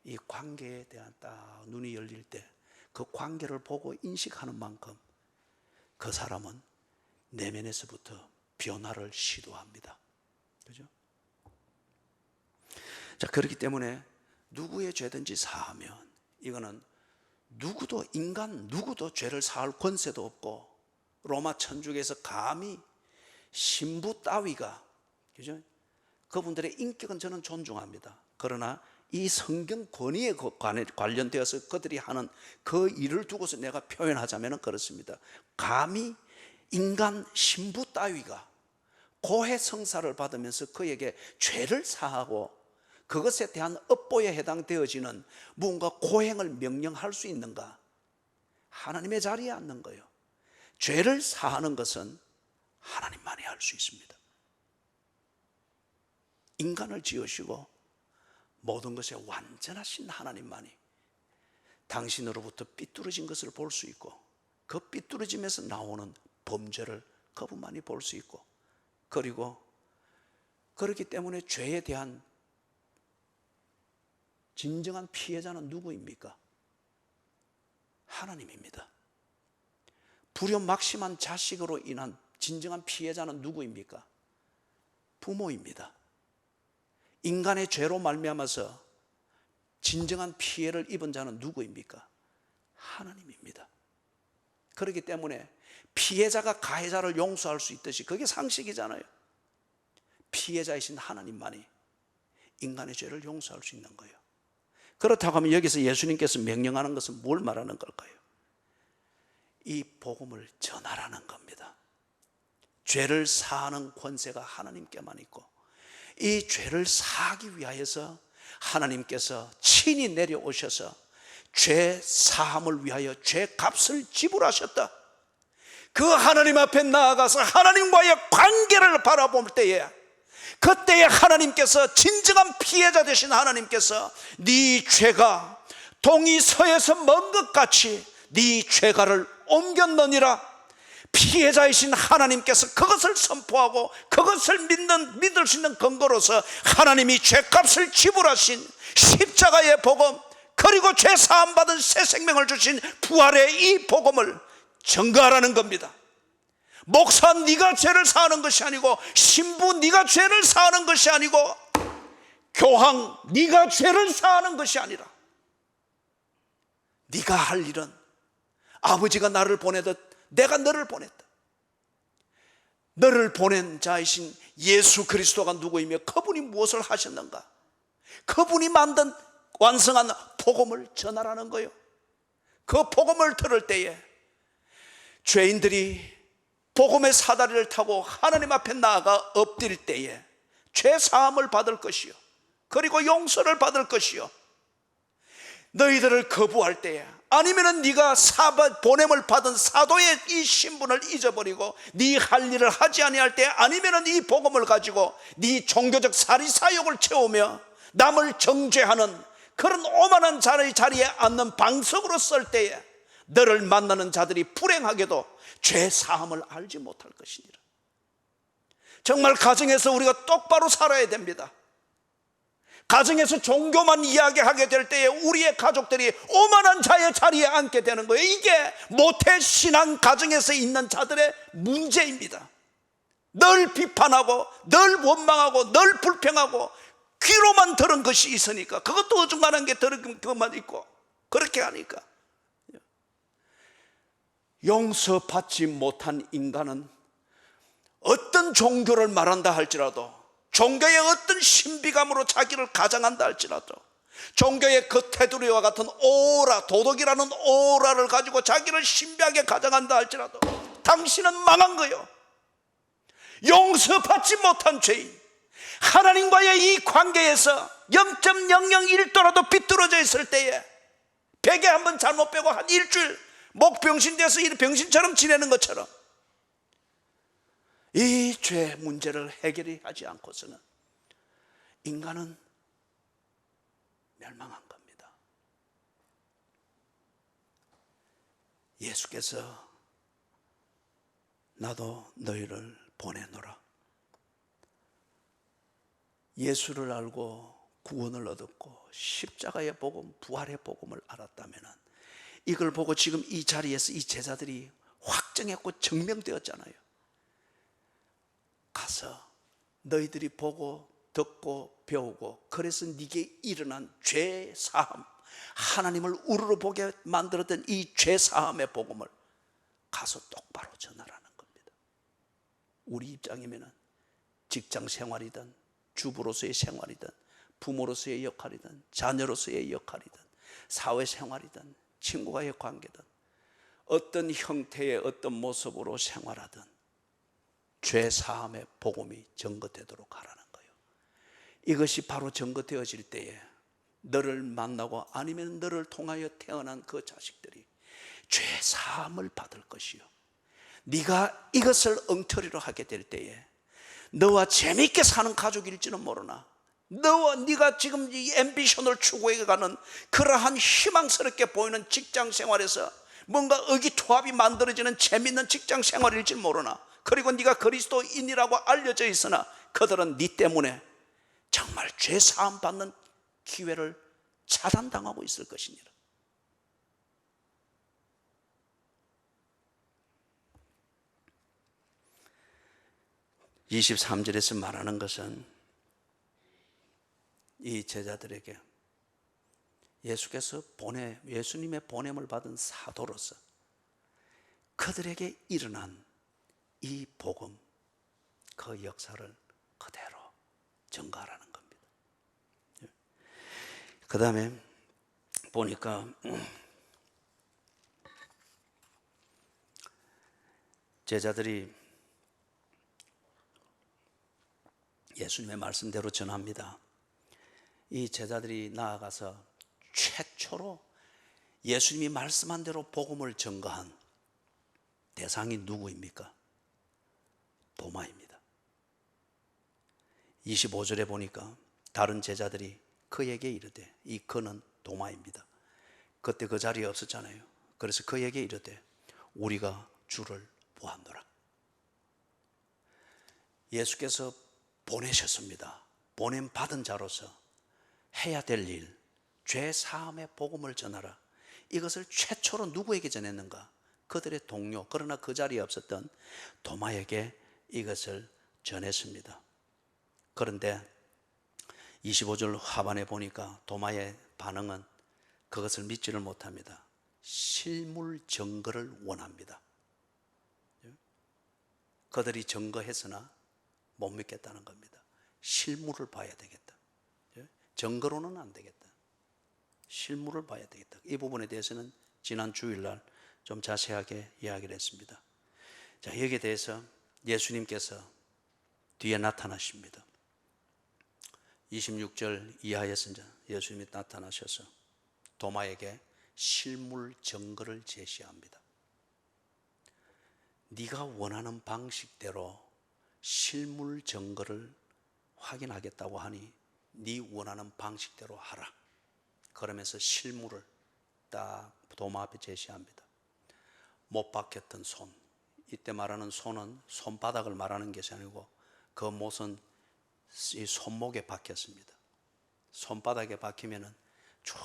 [SPEAKER 1] 이 관계에 대한 딱 눈이 열릴 때 그 관계를 보고 인식하는 만큼 그 사람은 내면에서부터 변화를 시도합니다. 그죠? 자, 그렇기 때문에 누구의 죄든지 사하면 이거는 인간 누구도 죄를 사할 권세도 없고, 로마 천주교에서 감히 신부 따위가, 그죠? 그분들의 인격은 저는 존중합니다. 그러나 이 성경 권위에 관련되어서 그들이 하는 그 일을 두고서 내가 표현하자면 그렇습니다. 감히 인간 신부 따위가 고해 성사를 받으면서 그에게 죄를 사하고 그것에 대한 업보에 해당되어지는 무언가 고행을 명령할 수 있는가? 하나님의 자리에 앉는 거예요. 죄를 사하는 것은 하나님만이 할 수 있습니다. 인간을 지으시고 모든 것에 완전하신 하나님만이 당신으로부터 삐뚤어진 것을 볼 수 있고, 그 삐뚤어짐에서 나오는 범죄를 그분만이 볼 수 있고, 그리고 그렇기 때문에 죄에 대한 진정한 피해자는 누구입니까? 하나님입니다. 불효막심한 자식으로 인한 진정한 피해자는 누구입니까? 부모입니다. 인간의 죄로 말미암아서 진정한 피해를 입은 자는 누구입니까? 하나님입니다. 그렇기 때문에 피해자가 가해자를 용서할 수 있듯이 그게 상식이잖아요. 피해자이신 하나님만이 인간의 죄를 용서할 수 있는 거예요. 그렇다고 하면 여기서 예수님께서 명령하는 것은 뭘 말하는 걸까요? 이 복음을 전하라는 겁니다. 죄를 사하는 권세가 하나님께만 있고, 이 죄를 사하기 위하여서 하나님께서 친히 내려오셔서 죄 사함을 위하여 죄 값을 지불하셨다. 그 하나님 앞에 나아가서 하나님과의 관계를 바라볼 때에, 그때에 하나님께서, 진정한 피해자 되신 하나님께서 네 죄가 동이 서에서 먼 것 같이 네 죄가를 옮겼느니라. 피해자이신 하나님께서 그것을 선포하고 그것을 믿을 수 있는 근거로서 하나님이 죄값을 지불하신 십자가의 복음, 그리고 죄 사함 받은 새 생명을 주신 부활의 이 복음을 전가하라는 겁니다. 목사 네가 죄를 사하는 것이 아니고, 신부 네가 죄를 사하는 것이 아니고, 교황 네가 죄를 사하는 것이 아니라, 네가 할 일은 아버지가 나를 보내듯 내가 너를 보냈다. 너를 보낸 자이신 예수 그리스도가 누구이며 그분이 무엇을 하셨는가? 그분이 만든 완성한 복음을 전하라는 거예요. 그 복음을 들을 때에 죄인들이 복음의 사다리를 타고 하나님 앞에 나아가 엎드릴 때에 죄 사함을 받을 것이요, 그리고 용서를 받을 것이요, 너희들을 거부할 때에, 아니면은 네가 보냄을 받은 사도의 이 신분을 잊어버리고 네 할 일을 하지 아니할 때, 아니면은 이 복음을 가지고 네 종교적 사리사욕을 채우며 남을 정죄하는 그런 오만한 자리에 앉는 방석으로 쓸 때에 너를 만나는 자들이 불행하게도 죄 사함을 알지 못할 것이니라. 정말 가정에서 우리가 똑바로 살아야 됩니다. 가정에서 종교만 이야기하게 될 때에 우리의 가족들이 오만한 자리에 앉게 되는 거예요. 이게 모태신앙 가정에서 있는 자들의 문제입니다. 늘 비판하고 늘 원망하고 늘 불평하고 귀로만 들은 것이 있으니까, 그것도 어중간한 게 들은 것만 있고, 그렇게 하니까 용서받지 못한 인간은 어떤 종교를 말한다 할지라도, 종교의 어떤 신비감으로 자기를 가장한다 할지라도, 종교의 그 테두리와 같은 오라, 도덕이라는 오라를 가지고 자기를 신비하게 가장한다 할지라도 당신은 망한 거예요. 용서받지 못한 죄인, 하나님과의 이 관계에서 0.001도라도 비뚤어져 있을 때에, 베개 한번 잘못 빼고 한 일주일 목병신 돼서 이 병신처럼 지내는 것처럼 이 죄 문제를 해결하지 않고서는 인간은 멸망한 겁니다. 예수께서 나도 너희를 보내노라. 예수를 알고 구원을 얻었고 십자가의 복음, 부활의 복음을 알았다면 이걸 보고 지금 이 자리에서 이 제자들이 확정했고 증명되었잖아요. 가서 너희들이 보고 듣고 배우고, 그래서 네게 일어난 죄 사함, 하나님을 우러러 보게 만들었던 이 죄 사함의 복음을 가서 똑바로 전하라는 겁니다. 우리 입장이면은 직장 생활이든 주부로서의 생활이든 부모로서의 역할이든 자녀로서의 역할이든 사회생활이든 친구와의 관계든 어떤 형태의 어떤 모습으로 생활하든 죄 사함의 복음이 전거되도록 하라는 거예요. 이것이 바로 전거되어질 때에 너를 만나고 아니면 너를 통하여 태어난 그 자식들이 죄 사함을 받을 것이요, 네가 이것을 엉터리로 하게 될 때에 너와 재미있게 사는 가족일지는 모르나 너와 네가 지금 이 앰비션을 추구해가는 그러한 희망스럽게 보이는 직장 생활에서 뭔가 의기투합이 만들어지는 재미있는 직장 생활일지 모르나, 그리고 네가 그리스도인이라고 알려져 있으나 그들은 네 때문에 정말 죄 사함 받는 기회를 차단당하고 있을 것이니라. (23절에서) 말하는 것은 이 제자들에게 예수님의 보냄을 받은 사도로서 그들에게 일어난 이 복음, 그 역사를 그대로 전가하라는 겁니다. 그 다음에 보니까 제자들이 예수님의 말씀대로 전합니다. 이 제자들이 나아가서 최초로 예수님이 말씀한 대로 복음을 전가한 대상이 누구입니까? 도마입니다. 25절에 보니까 다른 제자들이 그에게 이르되, 이 그는 도마입니다. 그때 그 자리에 없었잖아요. 그래서 그에게 이르되 우리가 주를 보았노라. 예수께서 보내셨습니다. 보냄 받은 자로서 해야 될 일, 죄 사함의 복음을 전하라. 이것을 최초로 누구에게 전했는가? 그들의 동료, 그러나 그 자리에 없었던 도마에게 이것을 전했습니다. 그런데 25절 하반에 보니까 도마의 반응은 그것을 믿지를 못합니다. 실물 증거를 원합니다. 그들이 증거했으나 못 믿겠다는 겁니다. 실물을 봐야 되겠다. 증거로는 안 되겠다. 실물을 봐야 되겠다. 이 부분에 대해서는 지난 주일날 좀 자세하게 이야기를 했습니다. 자, 여기에 대해서 예수님께서 뒤에 나타나십니다. 26절 이하에서 예수님이 나타나셔서 도마에게 실물 증거를 제시합니다. 네가 원하는 방식대로 실물 증거를 확인하겠다고 하니 네 원하는 방식대로 하라. 그러면서 실물을 딱 도마 앞에 제시합니다. 못 박혔던 손, 이때 말하는 손은 손바닥을 말하는 것이 아니고 그 못은 이 손목에 박혔습니다. 손바닥에 박히면은 쭉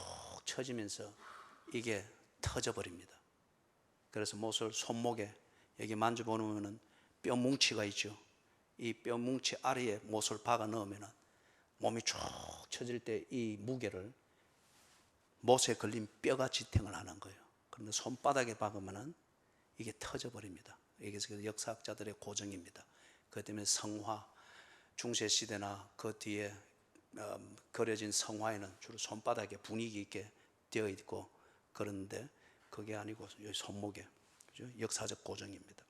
[SPEAKER 1] 처지면서 이게 터져버립니다. 그래서 못을 손목에 여기 만져보면은 뼈 뭉치가 있죠. 이 뼈 뭉치 아래에 못을 박아 넣으면은 몸이 쭉 처질 때 이 무게를 못에 걸린 뼈가 지탱을 하는 거예요. 그런데 손바닥에 박으면은 이게 터져버립니다. 이게 역사학자들의 고정입니다. 그 때문에 성화, 중세시대나 그 뒤에 그려진 성화에는 주로 손바닥에 분위기 있게 되어 있고 그런데 그게 아니고 여기 손목에, 그죠? 역사적 고정입니다.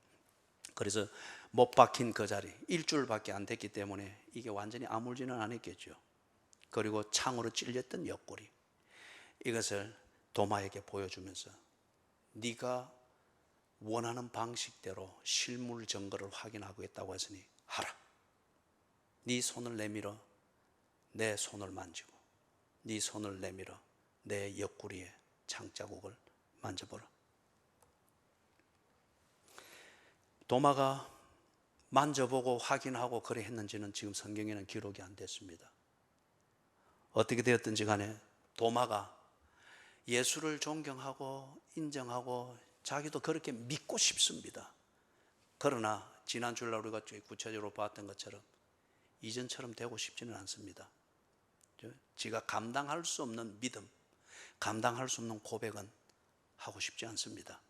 [SPEAKER 1] 그래서 못 박힌 그 자리, 일주일밖에 안 됐기 때문에 이게 완전히 아물지는 않았겠죠. 그리고 창으로 찔렸던 옆구리, 이것을 도마에게 보여주면서 네가 원하는 방식대로 실물 증거를 확인하고 있다고 했으니 하라. 네 손을 내밀어 내 손을 만지고 네 손을 내밀어 내 옆구리에 창자국을 만져보라. 도마가 만져보고 확인하고 그래 했는지는 지금 성경에는 기록이 안 됐습니다. 어떻게 되었든지 간에 도마가 예수를 존경하고 인정하고 자기도 그렇게 믿고 싶습니다. 그러나 지난 주일날 우리가 구체적으로 봤던 것처럼 이전처럼 되고 싶지는 않습니다. 지가 감당할 수 없는 믿음, 감당할 수 없는 고백은 하고 싶지 않습니다.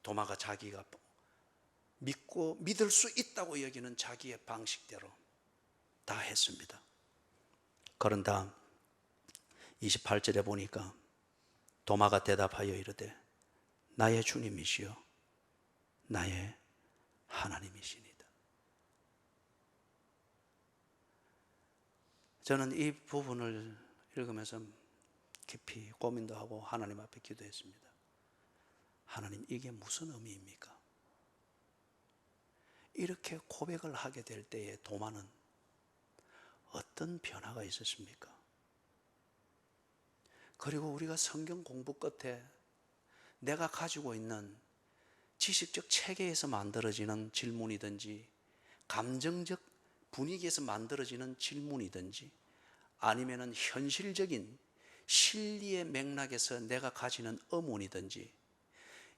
[SPEAKER 1] 도마가 자기가 믿고 믿을 수 있다고 여기는 자기의 방식대로 다 했습니다. 그런 다음 28절에 보니까 도마가 대답하여 이르되 나의 주님이시여 나의 하나님이시니이다. 저는 이 부분을 읽으면서 깊이 고민도 하고 하나님 앞에 기도했습니다. 하나님, 이게 무슨 의미입니까? 이렇게 고백을 하게 될 때에 도마는 어떤 변화가 있었습니까? 그리고 우리가 성경 공부 끝에 내가 가지고 있는 지식적 체계에서 만들어지는 질문이든지 감정적 분위기에서 만들어지는 질문이든지 아니면은 현실적인 실리의 맥락에서 내가 가지는 의문이든지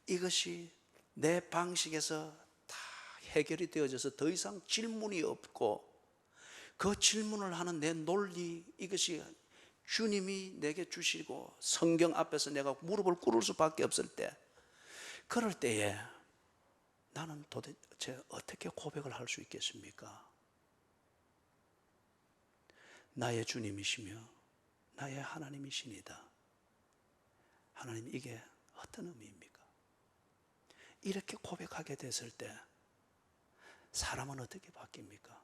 [SPEAKER 1] 이것이 내 방식에서 다 해결이 되어져서 더 이상 질문이 없고 그 질문을 하는 내 논리, 이것이 주님이 내게 주시고 성경 앞에서 내가 무릎을 꿇을 수밖에 없을 때, 그럴 때에 나는 도대체 어떻게 고백을 할 수 있겠습니까? 나의 주님이시며 나의 하나님이시니다. 하나님, 이게 어떤 의미입니까? 이렇게 고백하게 됐을 때 사람은 어떻게 바뀝니까?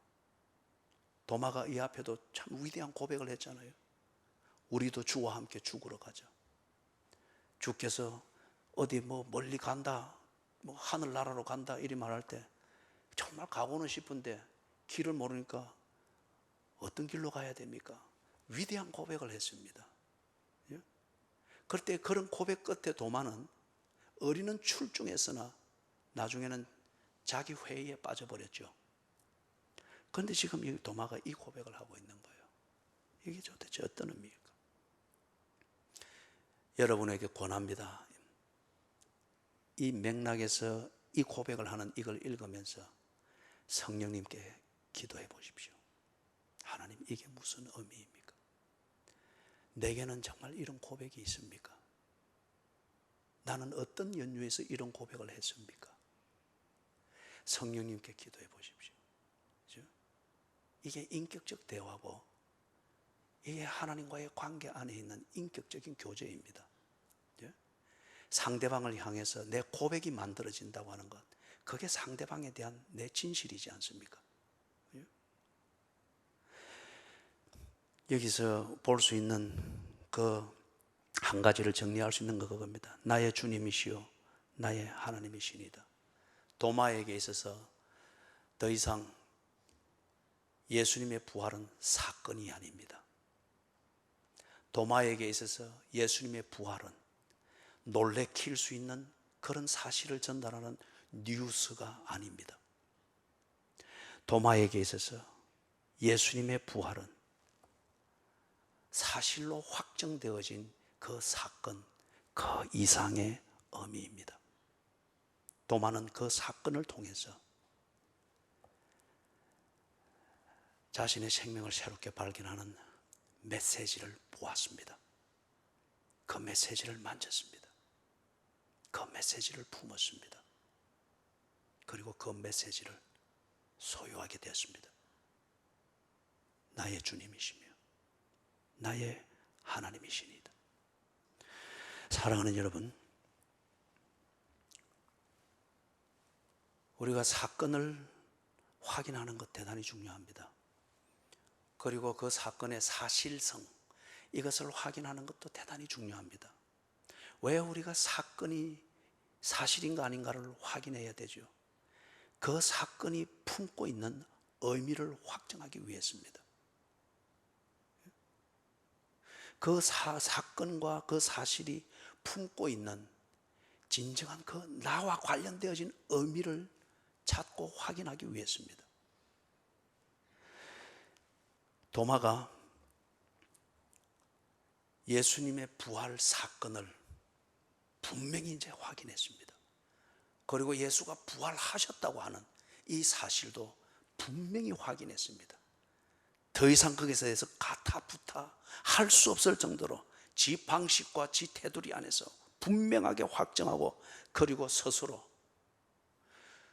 [SPEAKER 1] 도마가 이 앞에도 참 위대한 고백을 했잖아요. 우리도 주와 함께 죽으러 가자. 주께서 어디 멀리 간다, 하늘나라로 간다 이리 말할 때 정말 가고는 싶은데 길을 모르니까 어떤 길로 가야 됩니까? 위대한 고백을 했습니다. 예? 그럴 때 그런 고백 끝에 도마는 어리는 출중했으나 나중에는 자기 회의에 빠져버렸죠. 그런데 지금 이 도마가 이 고백을 하고 있는 거예요. 이게 도대체 어떤 의미일까? 여러분에게 권합니다. 이 맥락에서 이 고백을 하는 이걸 읽으면서 성령님께 기도해 보십시오. 하나님, 이게 무슨 의미입니까? 내게는 정말 이런 고백이 있습니까? 나는 어떤 연유에서 이런 고백을 했습니까? 성령님께 기도해 보십시오. 그렇죠? 이게 인격적 대화고 이게 하나님과의 관계 안에 있는 인격적인 교제입니다. 상대방을 향해서 내 고백이 만들어진다고 하는 것, 그게 상대방에 대한 내 진실이지 않습니까? 여기서 볼 수 있는 그 한 가지를 정리할 수 있는 거 그겁니다. 나의 주님이시요 나의 하나님이시니다. 도마에게 있어서 더 이상 예수님의 부활은 사건이 아닙니다. 도마에게 있어서 예수님의 부활은 놀래킬 수 있는 그런 사실을 전달하는 뉴스가 아닙니다. 도마에게 있어서 예수님의 부활은 사실로 확정되어진 그 사건, 그 이상의 의미입니다. 도마는 그 사건을 통해서 자신의 생명을 새롭게 발견하는 메시지를 보았습니다. 그 메시지를 만졌습니다. 그 메시지를 품었습니다. 그리고 그 메시지를 소유하게 되었습니다. 나의 주님이시며 나의 하나님이시니다. 사랑하는 여러분, 우리가 사건을 확인하는 것 대단히 중요합니다. 그리고 그 사건의 사실성, 이것을 확인하는 것도 대단히 중요합니다. 왜 우리가 사건이 사실인가 아닌가를 확인해야 되죠? 그 사건이 품고 있는 의미를 확정하기 위해서입니다. 그 사건과 그 사실이 품고 있는 진정한 그 나와 관련되어진 의미를 찾고 확인하기 위해서입니다. 도마가 예수님의 부활 사건을 분명히 이제 확인했습니다. 그리고 예수가 부활하셨다고 하는 이 사실도 분명히 확인했습니다. 더 이상 거기서 해서 가타부타 할 수 없을 정도로 지 방식과 지 테두리 안에서 분명하게 확정하고, 그리고 스스로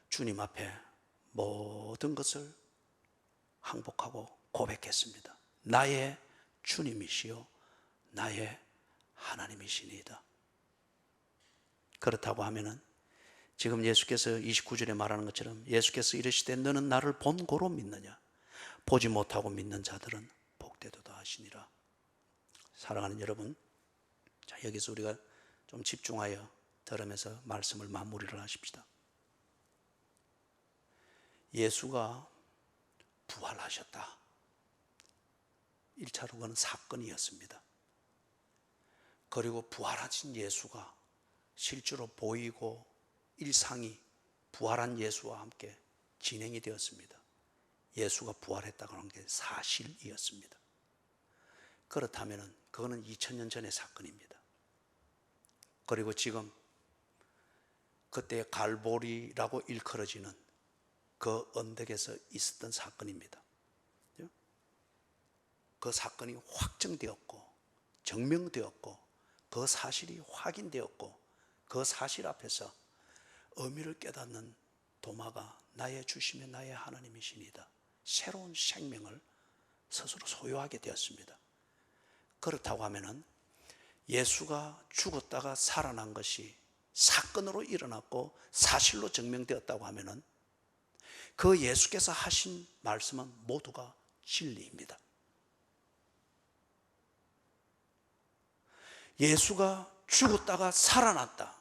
[SPEAKER 1] 주님 앞에 모든 것을 항복하고 고백했습니다. 나의 주님이시요 나의 하나님이시니이다. 그렇다고 하면은 지금 예수께서 29절에 말하는 것처럼 예수께서 이르시되 너는 나를 본고로 믿느냐? 보지 못하고 믿는 자들은 복되도다 하시니라. 사랑하는 여러분, 자, 여기서 우리가 좀 집중하여 들으면서 말씀을 마무리를 하십시다. 예수가 부활하셨다. 1차로 그는 사건이었습니다. 그리고 부활하신 예수가 실제로 보이고 일상이 부활한 예수와 함께 진행이 되었습니다. 예수가 부활했다고 하는 게 사실이었습니다. 그렇다면 그거는 2000년 전의 사건입니다. 그리고 지금 그때 갈보리라고 일컬어지는 그 언덕에서 있었던 사건입니다. 그 사건이 확정되었고 증명되었고 그 사실이 확인되었고 그 사실 앞에서 의미를 깨닫는 도마가 나의 주시며 나의 하나님이시니이다. 새로운 생명을 스스로 소유하게 되었습니다. 그렇다고 하면은 예수가 죽었다가 살아난 것이 사건으로 일어났고 사실로 증명되었다고 하면은 그 예수께서 하신 말씀은 모두가 진리입니다. 예수가 죽었다가 살아났다.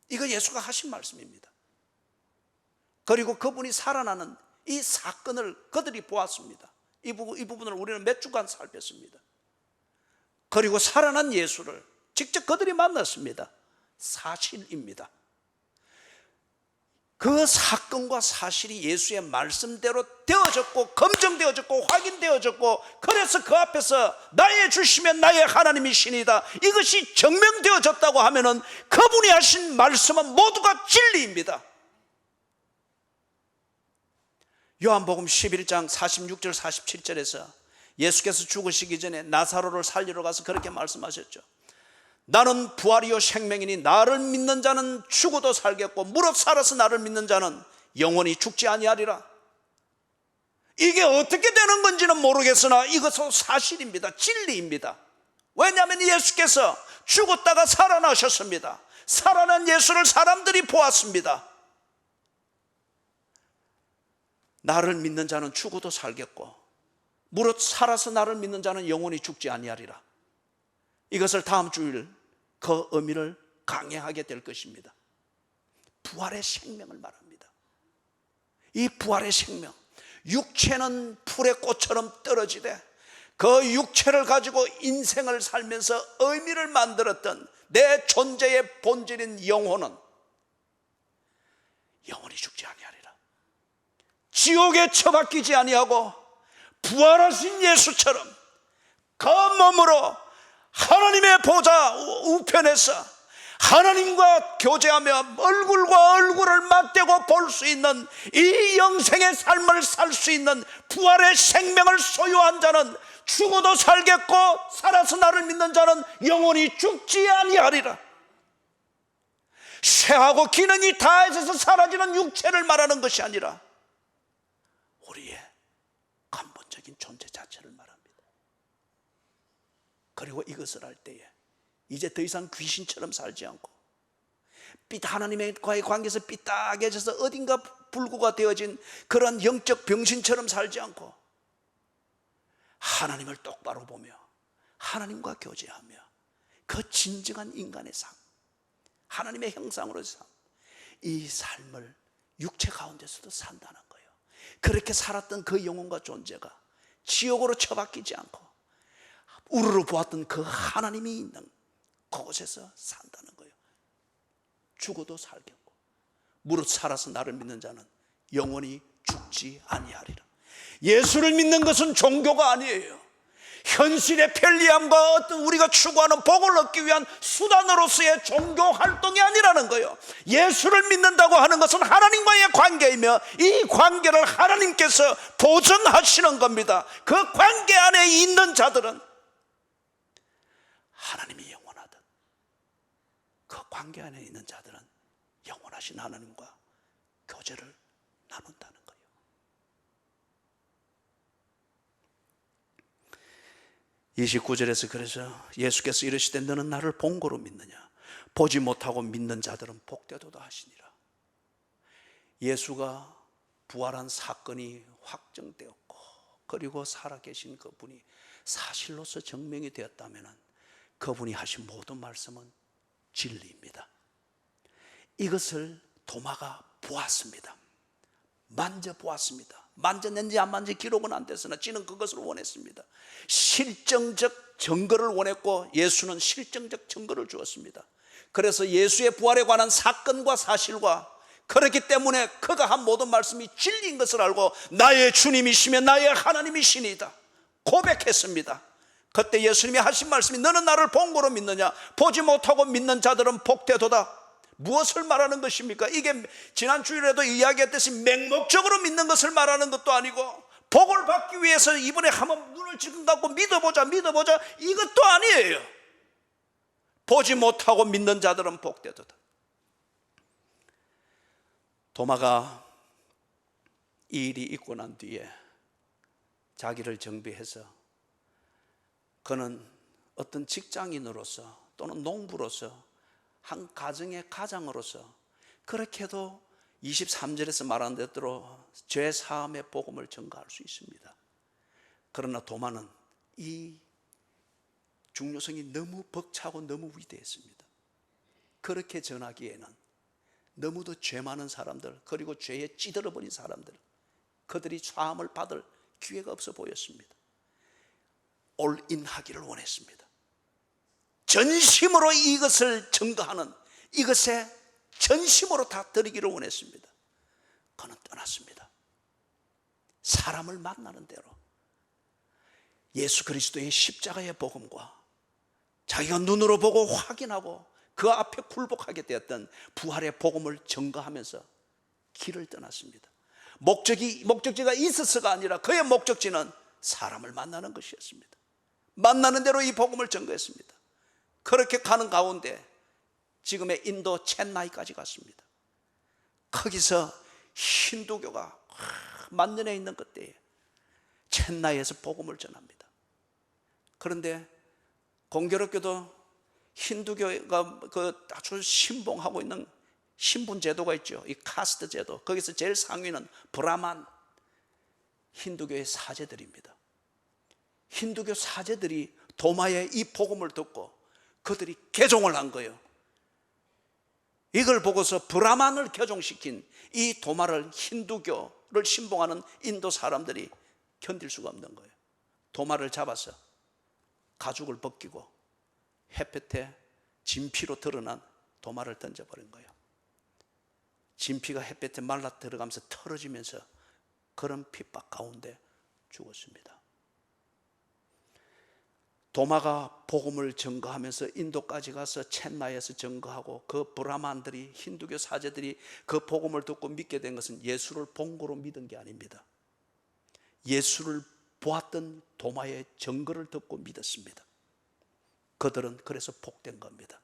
[SPEAKER 1] 이거 예수가 하신 말씀입니다. 그리고 그분이 살아나는 이 사건을 그들이 보았습니다. 이 부분을 우리는 몇 주간 살폈습니다. 그리고 살아난 예수를 직접 그들이 만났습니다. 사실입니다. 그 사건과 사실이 예수의 말씀대로 되어졌고 검증되어졌고 확인되어졌고, 그래서 그 앞에서 나의 주시며 나의 하나님이시니이다, 이것이 증명되어졌다고 하면은 그분이 하신 말씀은 모두가 진리입니다. 요한복음 11장 46절 47절에서 예수께서 죽으시기 전에 나사로를 살리러 가서 그렇게 말씀하셨죠. 나는 부활이요 생명이니 나를 믿는 자는 죽어도 살겠고 무릇 살아서 나를 믿는 자는 영원히 죽지 아니하리라. 이게 어떻게 되는 건지는 모르겠으나 이것은 사실입니다. 진리입니다. 왜냐하면 예수께서 죽었다가 살아나셨습니다. 살아난 예수를 사람들이 보았습니다. 나를 믿는 자는 죽어도 살겠고 무릇 살아서 나를 믿는 자는 영원히 죽지 아니하리라. 이것을 다음 주일 그 의미를 강해하게 될 것입니다. 부활의 생명을 말합니다. 이 부활의 생명, 육체는 풀의 꽃처럼 떨어지되 그 육체를 가지고 인생을 살면서 의미를 만들었던 내 존재의 본질인 영혼은 영원히 죽지 아니하리라. 지옥에 처박히지 아니하고 부활하신 예수처럼 그 몸으로 하나님의 보좌 우편에서 하나님과 교제하며 얼굴과 얼굴을 맞대고 볼 수 있는 이 영생의 삶을 살 수 있는 부활의 생명을 소유한 자는 죽어도 살겠고 살아서 나를 믿는 자는 영원히 죽지 아니하리라. 쇠하고 기능이 다해져서 사라지는 육체를 말하는 것이 아니라 우리의 근본적인 존재 자체를 말합니다. 그리고 이것을 할 때에 이제 더 이상 귀신처럼 살지 않고 하나님과의 관계에서 삐딱해져서 어딘가 불구가 되어진 그런 영적 병신처럼 살지 않고 하나님을 똑바로 보며 하나님과 교제하며 그 진정한 인간의 삶, 하나님의 형상으로의 삶, 이 삶을 육체 가운데서도 산다는 거예요. 그렇게 살았던 그 영혼과 존재가 지옥으로 처박히지 않고 우르르 보았던 그 하나님이 있는 그곳에서 산다는 거예요. 죽어도 살겠고 무릇 살아서 나를 믿는 자는 영원히 죽지 아니하리라. 예수를 믿는 것은 종교가 아니에요. 현실의 편리함과 어떤 우리가 추구하는 복을 얻기 위한 수단으로서의 종교 활동이 아니라는 거예요. 예수를 믿는다고 하는 것은 하나님과의 관계이며 이 관계를 하나님께서 보증하시는 겁니다. 그 관계 안에 있는 자들은 하나님이 영원하듯 그 관계 안에 있는 자들은 영원하신 하나님과 교제를 나눈다는 거예요. 29절에서 그래서 예수께서 이르시되 너는 나를 본고로 믿느냐? 보지 못하고 믿는 자들은 복되도다 하시니라. 예수가 부활한 사건이 확정되었고 그리고 살아계신 그분이 사실로서 증명이 되었다면 그분이 하신 모든 말씀은 진리입니다. 이것을 도마가 보았습니다. 만져보았습니다. 만졌는지 안 만졌는지 기록은 안 됐으나 지는 그것을 원했습니다. 실정적 증거를 원했고 예수는 실정적 증거를 주었습니다. 그래서 예수의 부활에 관한 사건과 사실과 그렇기 때문에 그가 한 모든 말씀이 진리인 것을 알고 나의 주님이시며 나의 하나님이시니이다 고백했습니다. 그때 예수님이 하신 말씀이 너는 나를 본고로 믿느냐? 보지 못하고 믿는 자들은 복되도다. 무엇을 말하는 것입니까? 이게 지난 주일에도 이야기했듯이 맹목적으로 믿는 것을 말하는 것도 아니고 복을 받기 위해서 이번에 한번 눈을 지금 감고 믿어보자 이것도 아니에요. 보지 못하고 믿는 자들은 복되도다. 도마가 이 일이 있고 난 뒤에 자기를 정비해서 그는 어떤 직장인으로서 또는 농부로서 한 가정의 가장으로서 그렇게도 23절에서 말한 대로 죄사함의 복음을 전가할 수 있습니다. 그러나 도마는 이 중요성이 너무 벅차고 너무 위대했습니다. 그렇게 전하기에는 너무도 죄 많은 사람들 그리고 죄에 찌들어버린 사람들 그들이 사함을 받을 기회가 없어 보였습니다. 올인하기를 원했습니다. 전심으로 이것을 증거하는 이것에 전심으로 다 드리기를 원했습니다. 그는 떠났습니다. 사람을 만나는 대로 예수 그리스도의 십자가의 복음과 자기가 눈으로 보고 확인하고 그 앞에 굴복하게 되었던 부활의 복음을 증거하면서 길을 떠났습니다. 목적지가 있어서가 아니라 그의 목적지는 사람을 만나는 것이었습니다. 만나는 대로 이 복음을 증거했습니다. 그렇게 가는 가운데 지금의 인도 첸나이까지 갔습니다. 거기서 힌두교가 만년에 있는 그때에 첸나이에서 복음을 전합니다. 그런데 공교롭게도 힌두교가 그 아주 신봉하고 있는 신분 제도가 있죠. 이 카스트 제도. 거기서 제일 상위는 브라만 힌두교의 사제들입니다. 힌두교 사제들이 도마의 이 복음을 듣고 그들이 개종을 한 거예요. 이걸 보고서 브라만을 개종시킨 이 도마를 힌두교를 신봉하는 인도 사람들이 견딜 수가 없는 거예요. 도마를 잡아서 가죽을 벗기고 햇볕에 진피로 드러난 도마를 던져버린 거예요. 진피가 햇볕에 말라 들어가면서 털어지면서 그런 핍박 가운데 죽었습니다. 도마가 복음을 증거하면서 인도까지 가서 첸나이에서 증거하고 그 브라만들이 힌두교 사제들이 그 복음을 듣고 믿게 된 것은 예수를 본고로 믿은 게 아닙니다. 예수를 보았던 도마의 증거를 듣고 믿었습니다. 그들은 그래서 복된 겁니다.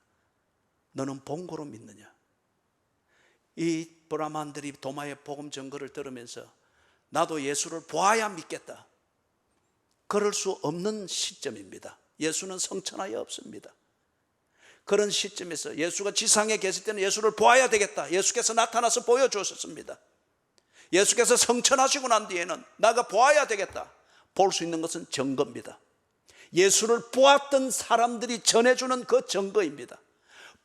[SPEAKER 1] 너는 본고로 믿느냐? 이 브라만들이 도마의 복음 증거를 들으면서 나도 예수를 보아야 믿겠다. 그럴 수 없는 시점입니다. 예수는 성천하에 없습니다. 그런 시점에서 예수가 지상에 계실 때는 예수를 보아야 되겠다. 예수께서 나타나서 보여주셨습니다. 예수께서 성천하시고 난 뒤에는 나가 보아야 되겠다. 볼 수 있는 것은 증거입니다. 예수를 보았던 사람들이 전해주는 그 증거입니다.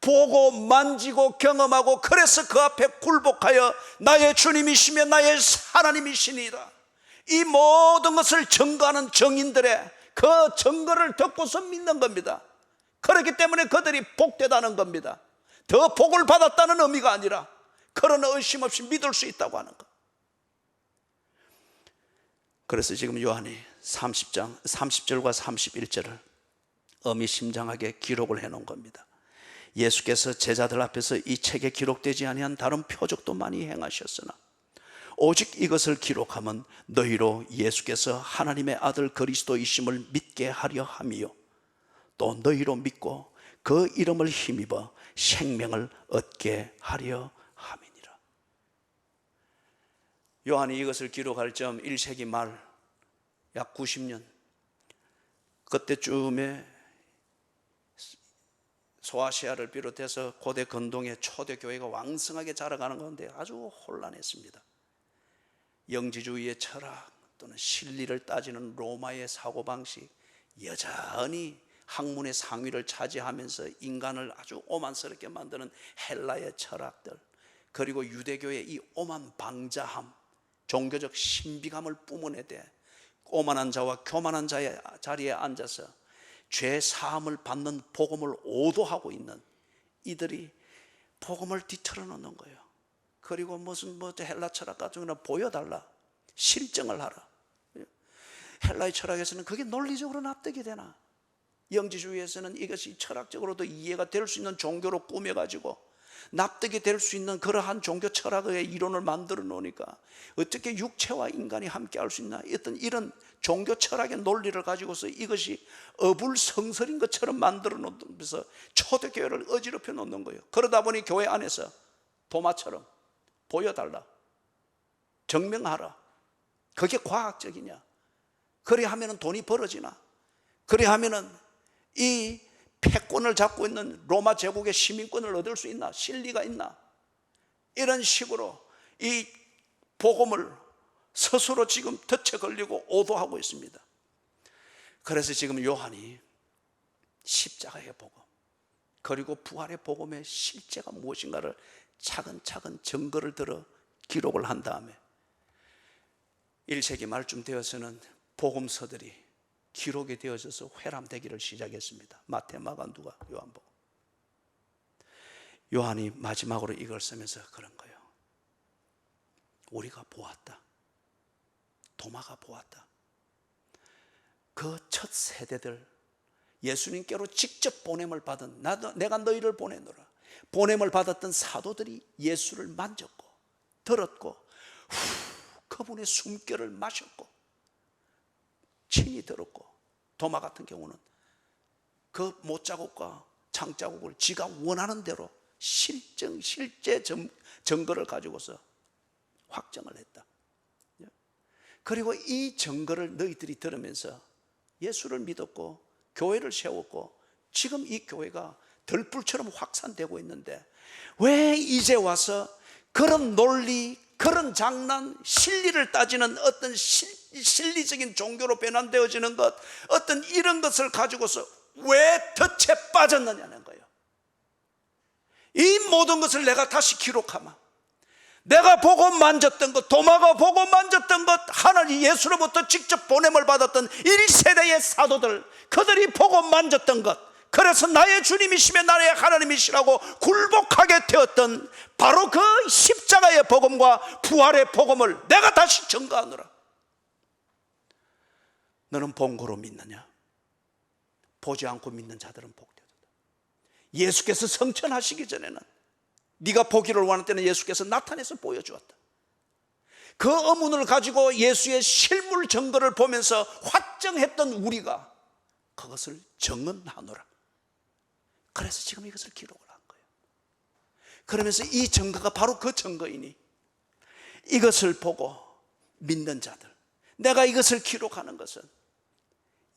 [SPEAKER 1] 보고 만지고 경험하고 그래서 그 앞에 굴복하여 나의 주님이시며 나의 하나님이시니이다. 이 모든 것을 증거하는 증인들의 그 증거를 듣고서 믿는 겁니다. 그렇기 때문에 그들이 복되다는 겁니다. 더 복을 받았다는 의미가 아니라 그러나 의심 없이 믿을 수 있다고 하는 것. 그래서 지금 요한이 30절과 31절을 의미심장하게 기록을 해놓은 겁니다. 예수께서 제자들 앞에서 이 책에 기록되지 아니한 다른 표적도 많이 행하셨으나 오직 이것을 기록하면 너희로 예수께서 하나님의 아들 그리스도이심을 믿게 하려 함이요 또 너희로 믿고 그 이름을 힘입어 생명을 얻게 하려 함이니라. 요한이 이것을 기록할 점 1세기 말 약 90년 그때쯤에 소아시아를 비롯해서 고대 근동의 초대 교회가 왕성하게 자라가는 가운데 아주 혼란했습니다. 영지주의의 철학 또는 진리를 따지는 로마의 사고방식, 여전히 학문의 상위를 차지하면서 인간을 아주 오만스럽게 만드는 헬라의 철학들, 그리고 유대교의 이 오만 방자함, 종교적 신비감을 뿜어내되 오만한 자와 교만한 자의 자리에 앉아서 죄 사함을 받는 복음을 오도하고 있는 이들이 복음을 뒤틀어 놓는 거예요. 그리고 무슨 헬라 철학 같은 거는 보여달라, 실증을 하라. 헬라의 철학에서는 그게 논리적으로 납득이 되나? 영지주의에서는 이것이 철학적으로도 이해가 될 수 있는 종교로 꾸며가지고 납득이 될 수 있는 그러한 종교 철학의 이론을 만들어 놓으니까 어떻게 육체와 인간이 함께 할 수 있나? 어떤 이런 종교 철학의 논리를 가지고서 이것이 어불성설인 것처럼 만들어 놓으면서 초대교회를 어지럽혀 놓는 거예요. 그러다 보니 교회 안에서 도마처럼 보여달라, 증명하라. 그게 과학적이냐? 그래 하면은 돈이 벌어지나? 그래 하면은 이 패권을 잡고 있는 로마 제국의 시민권을 얻을 수 있나? 실리가 있나? 이런 식으로 이 복음을 스스로 지금 덫에 걸리고 오도하고 있습니다. 그래서 지금 요한이 십자가의 복음 그리고 부활의 복음의 실제가 무엇인가를 차근차근 증거를 들어 기록을 한 다음에 1세기 말쯤 되어서는 복음서들이 기록이 되어져서 회람되기를 시작했습니다. 마태, 마가, 누가, 요한복음. 요한이 마지막으로 이걸 쓰면서 그런 거예요. 우리가 보았다. 도마가 보았다. 그 첫 세대들, 예수님께로 직접 보냄을 받은, 내가 너희를 보내노라, 보냄을 받았던 사도들이 예수를 만졌고 들었고 그분의 숨결을 마셨고 친히 들었고, 도마 같은 경우는 그 못자국과 창자국을 지가 원하는 대로 실제 증거를 가지고서 확정을 했다. 그리고 이 증거를 너희들이 들으면서 예수를 믿었고 교회를 세웠고 지금 이 교회가 들불처럼 확산되고 있는데 왜 이제 와서 그런 논리, 그런 장난, 실리를 따지는 어떤 실리적인 종교로 변환되어지는 것, 어떤 이런 것을 가지고서 왜 덫에 빠졌느냐는 거예요. 이 모든 것을 내가 다시 기록하마. 내가 보고 만졌던 것, 도마가 보고 만졌던 것, 하나님 예수로부터 직접 보냄을 받았던 1세대의 사도들, 그들이 보고 만졌던 것, 그래서 나의 주님이시며 나의 하나님이시라고 굴복하게 되었던 바로 그 십자가의 복음과 부활의 복음을 내가 다시 증거하노라. 너는 본 거로 믿느냐? 보지 않고 믿는 자들은 복되도다. 예수께서 성천하시기 전에는 네가 보기를 원할 때는 예수께서 나타내서 보여주었다. 그 의문을 가지고 예수의 실물 증거를 보면서 확정했던 우리가 그것을 증언하노라. 그래서 지금 이것을 기록을 한 거예요. 그러면서 이 증거가 바로 그 증거이니 이것을 보고 믿는 자들, 내가 이것을 기록하는 것은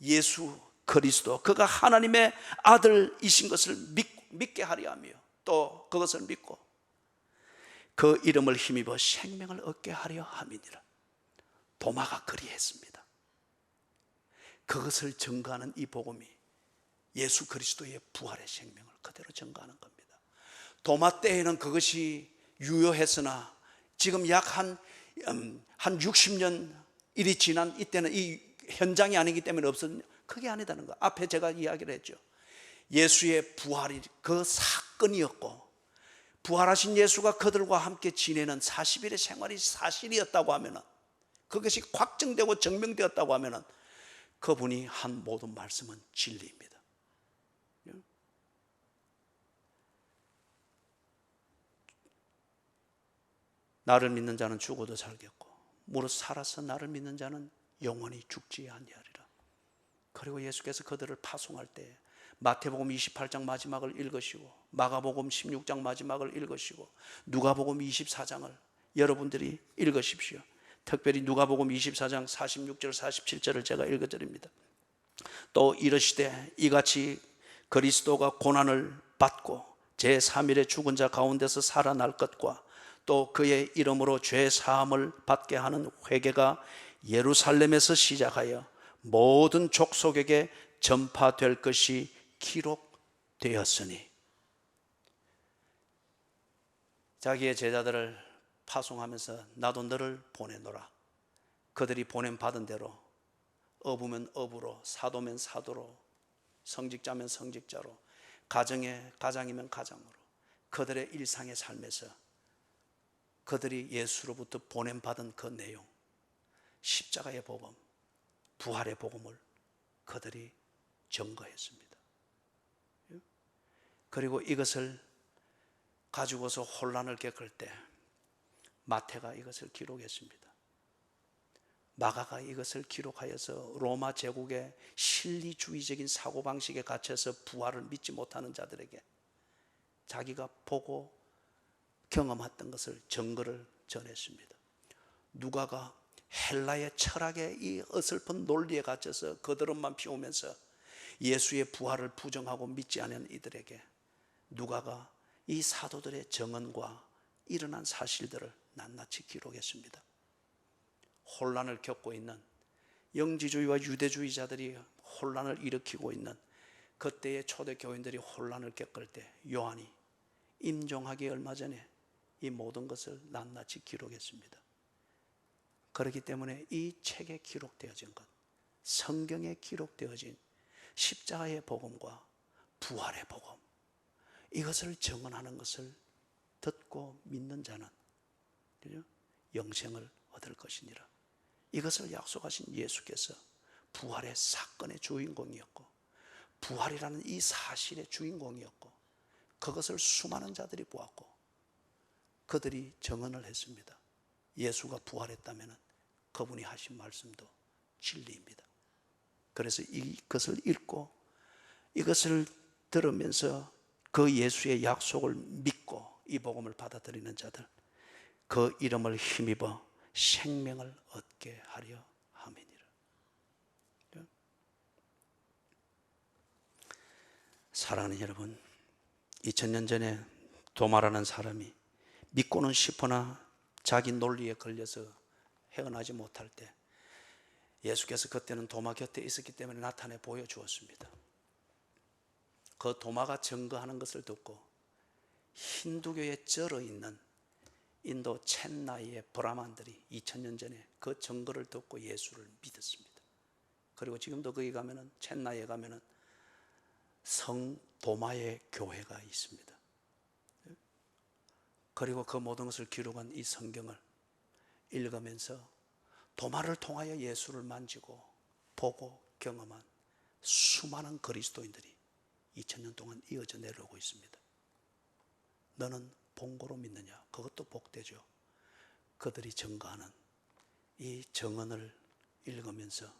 [SPEAKER 1] 예수 그리스도, 그가 하나님의 아들이신 것을 믿게 하려 하며 또 그것을 믿고 그 이름을 힘입어 생명을 얻게 하려 함이니라. 도마가 그리했습니다. 그것을 증거하는 이 복음이 예수 그리스도의 부활의 생명을 그대로 증거하는 겁니다. 도마 때에는 그것이 유효했으나 지금 약 한 60년 일이 지난 이때는 이 현장이 아니기 때문에 없었냐? 그게 아니다는 거. 앞에 제가 이야기를 했죠. 예수의 부활이 그 사건이었고, 부활하신 예수가 그들과 함께 지내는 40일의 생활이 사실이었다고 하면은, 그것이 확정되고 증명되었다고 하면은 그분이 한 모든 말씀은 진리입니다. 나를 믿는 자는 죽어도 살겠고 무릇 살아서 나를 믿는 자는 영원히 죽지 아니하리라. 그리고 예수께서 그들을 파송할 때 마태복음 28장 마지막을 읽으시고 마가복음 16장 마지막을 읽으시고 누가복음 24장을 여러분들이 읽으십시오. 특별히 누가복음 24장 46절 47절을 제가 읽어드립니다. 또 이르시되 이같이 그리스도가 고난을 받고 제3일에 죽은 자 가운데서 살아날 것과 또 그의 이름으로 죄 사함을 받게 하는 회개가 예루살렘에서 시작하여 모든 족속에게 전파될 것이 기록되었으니. 자기의 제자들을 파송하면서 나도 너를 보내노라. 그들이 보냄받은 대로 어부면 어부로, 사도면 사도로, 성직자면 성직자로, 가장이면 가장으로 그들의 일상의 삶에서 그들이 예수로부터 보냄받은 그 내용, 십자가의 복음, 부활의 복음을 그들이 증거했습니다. 그리고 이것을 가지고서 혼란을 겪을 때 마태가 이것을 기록했습니다. 마가가 이것을 기록하여서 로마 제국의 실리주의적인 사고방식에 갇혀서 부활을 믿지 못하는 자들에게 자기가 보고 경험했던 것을 증거를 전했습니다. 누가가 헬라의 철학의 이 어설픈 논리에 갇혀서 거드름만 피우면서 예수의 부활을 부정하고 믿지 않은 이들에게 누가가 이 사도들의 증언과 일어난 사실들을 낱낱이 기록했습니다. 혼란을 겪고 있는 영지주의와 유대주의자들이 혼란을 일으키고 있는 그때의 초대교인들이 혼란을 겪을 때 요한이 임종하기 얼마 전에 이 모든 것을 낱낱이 기록했습니다. 그렇기 때문에 이 책에 기록되어진 것, 성경에 기록되어진 십자가의 복음과 부활의 복음, 이것을 증언하는 것을 듣고 믿는 자는 영생을 얻을 것이니라. 이것을 약속하신 예수께서 부활의 사건의 주인공이었고 부활이라는 이 사실의 주인공이었고 그것을 수많은 자들이 보았고 그들이 증언을 했습니다. 예수가 부활했다면 그분이 하신 말씀도 진리입니다. 그래서 이것을 읽고 이것을 들으면서 그 예수의 약속을 믿고 이 복음을 받아들이는 자들, 그 이름을 힘입어 생명을 얻게 하려 함이니라. 사랑하는 여러분, 2000년 전에 도마라는 사람이 믿고는 싶으나 자기 논리에 걸려서 헤어나지 못할 때 예수께서 그때는 도마 곁에 있었기 때문에 나타내 보여주었습니다. 그 도마가 증거하는 것을 듣고 힌두교에 쩔어 있는 인도 첸나이의 브라만들이 2000년 전에 그 증거를 듣고 예수를 믿었습니다. 그리고 지금도 거기 가면은 첸나이에 가면은 성 도마의 교회가 있습니다. 그리고 그 모든 것을 기록한 이 성경을 읽으면서 도마를 통하여 예수를 만지고 보고 경험한 수많은 그리스도인들이 2000년 동안 이어져 내려오고 있습니다. 너는 본고로 믿느냐? 그것도 복되죠. 그들이 증거하는 이 증언을 읽으면서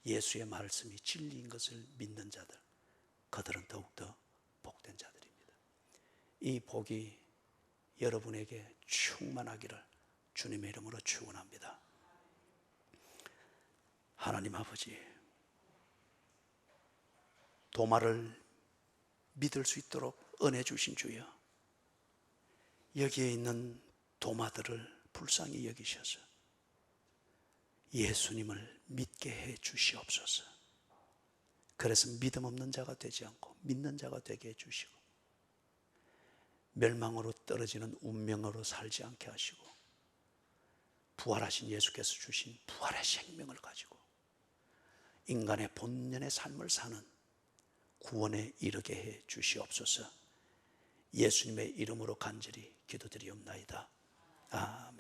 [SPEAKER 1] 예수의 말씀이 진리인 것을 믿는 자들, 그들은 더욱더 복된 자들입니다. 이 복이 여러분에게 충만하기를 주님의 이름으로 축원합니다. 하나님 아버지, 도마를 믿을 수 있도록 은혜 주신 주여, 여기에 있는 도마들을 불쌍히 여기셔서 예수님을 믿게 해 주시옵소서. 그래서 믿음 없는 자가 되지 않고 믿는 자가 되게 해 주시고 멸망으로 떨어지는 운명으로 살지 않게 하시고 부활하신 예수께서 주신 부활의 생명을 가지고 인간의 본연의 삶을 사는 구원에 이르게 해 주시옵소서. 예수님의 이름으로 간절히 기도드리옵나이다. 아멘.